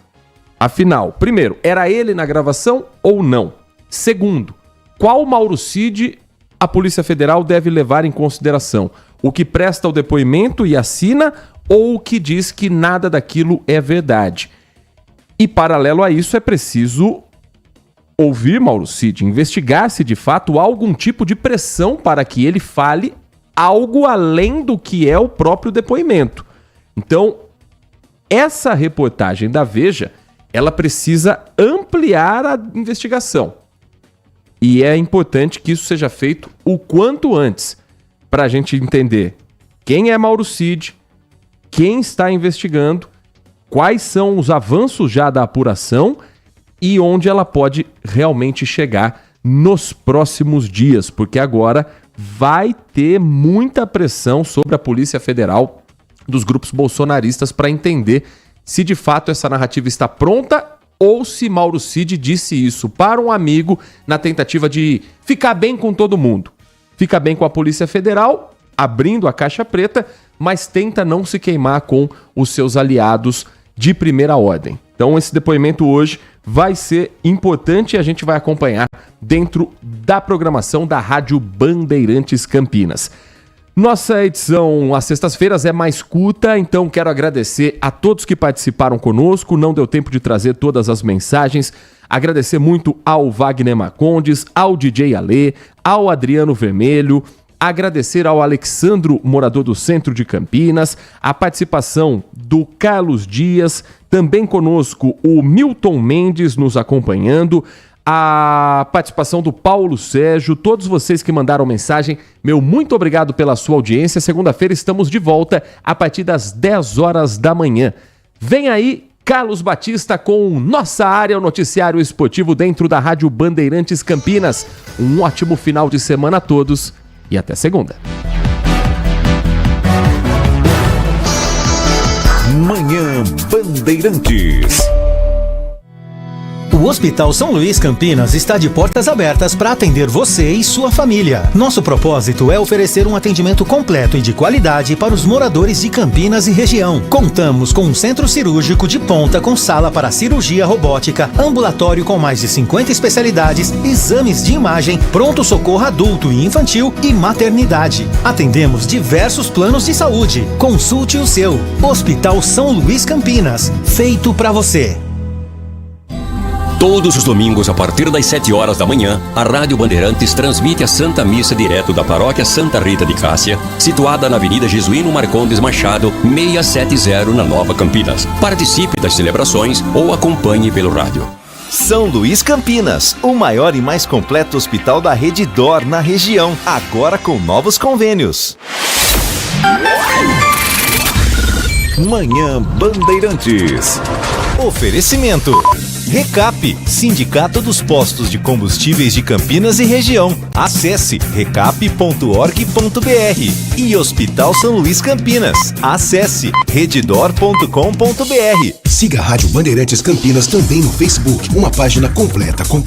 S6: Afinal, primeiro, era ele na gravação ou não? Segundo, qual Mauro Cid a Polícia Federal deve levar em consideração? O que presta o depoimento e assina ou o que diz que nada daquilo é verdade? E paralelo a isso é preciso ouvir Mauro Cid, investigar se de fato há algum tipo de pressão para que ele fale algo além do que é o próprio depoimento. Então, essa reportagem da Veja, ela precisa ampliar a investigação. E é importante que isso seja feito o quanto antes, para a gente entender quem é Mauro Cid, quem está investigando, quais são os avanços já da apuração e onde ela pode realmente chegar nos próximos dias, porque agora vai ter muita pressão sobre a Polícia Federal dos grupos bolsonaristas para entender se de fato essa narrativa está pronta ou se Mauro Cid disse isso para um amigo na tentativa de ficar bem com todo mundo. Fica bem com a Polícia Federal, abrindo a caixa preta, mas tenta não se queimar com os seus aliados de primeira ordem. Então esse depoimento hoje vai ser importante e a gente vai acompanhar dentro da programação da Rádio Bandeirantes Campinas. Nossa edição às sextas-feiras é mais curta, então quero agradecer a todos que participaram conosco. Não deu tempo de trazer todas as mensagens. Agradecer muito ao Wagner Marcondes, ao DJ Alê, ao Adriano Vermelho. Agradecer ao Alexandro, morador do centro de Campinas, a participação do Carlos Dias, também conosco o Milton Mendes nos acompanhando, a participação do Paulo Sérgio, todos vocês que mandaram mensagem, meu muito obrigado pela sua audiência. Segunda-feira estamos de volta a partir das 10 horas da manhã. Vem aí Carlos Batista com Nossa Área, o noticiário esportivo dentro da Rádio Bandeirantes Campinas. Um ótimo final de semana a todos e até segunda.
S1: Manhã Bandeirantes.
S3: O Hospital São Luís Campinas está de portas abertas para atender você e sua família. Nosso propósito é oferecer um atendimento completo e de qualidade para os moradores de Campinas e região. Contamos com um centro cirúrgico de ponta com sala para cirurgia robótica, ambulatório com mais de 50 especialidades, exames de imagem, pronto-socorro adulto e infantil e maternidade. Atendemos diversos planos de saúde. Consulte o seu. Hospital São Luís Campinas. Feito para você.
S14: Todos os domingos, a partir das 7 horas da manhã, a Rádio Bandeirantes transmite a Santa Missa direto da Paróquia Santa Rita de Cássia, situada na Avenida Jesuíno Marcondes Machado, 670, na Nova Campinas. Participe das celebrações ou acompanhe pelo rádio.
S2: São Luís Campinas, o maior e mais completo hospital da Rede DOR na região, agora com novos convênios.
S1: Manhã Bandeirantes.
S2: Oferecimento. Recap, Sindicato dos Postos de Combustíveis de Campinas e região. Acesse recap.org.br. E Hospital São Luís Campinas. Acesse redidor.com.br.
S4: Siga a Rádio Bandeirantes Campinas também no Facebook, uma página completa com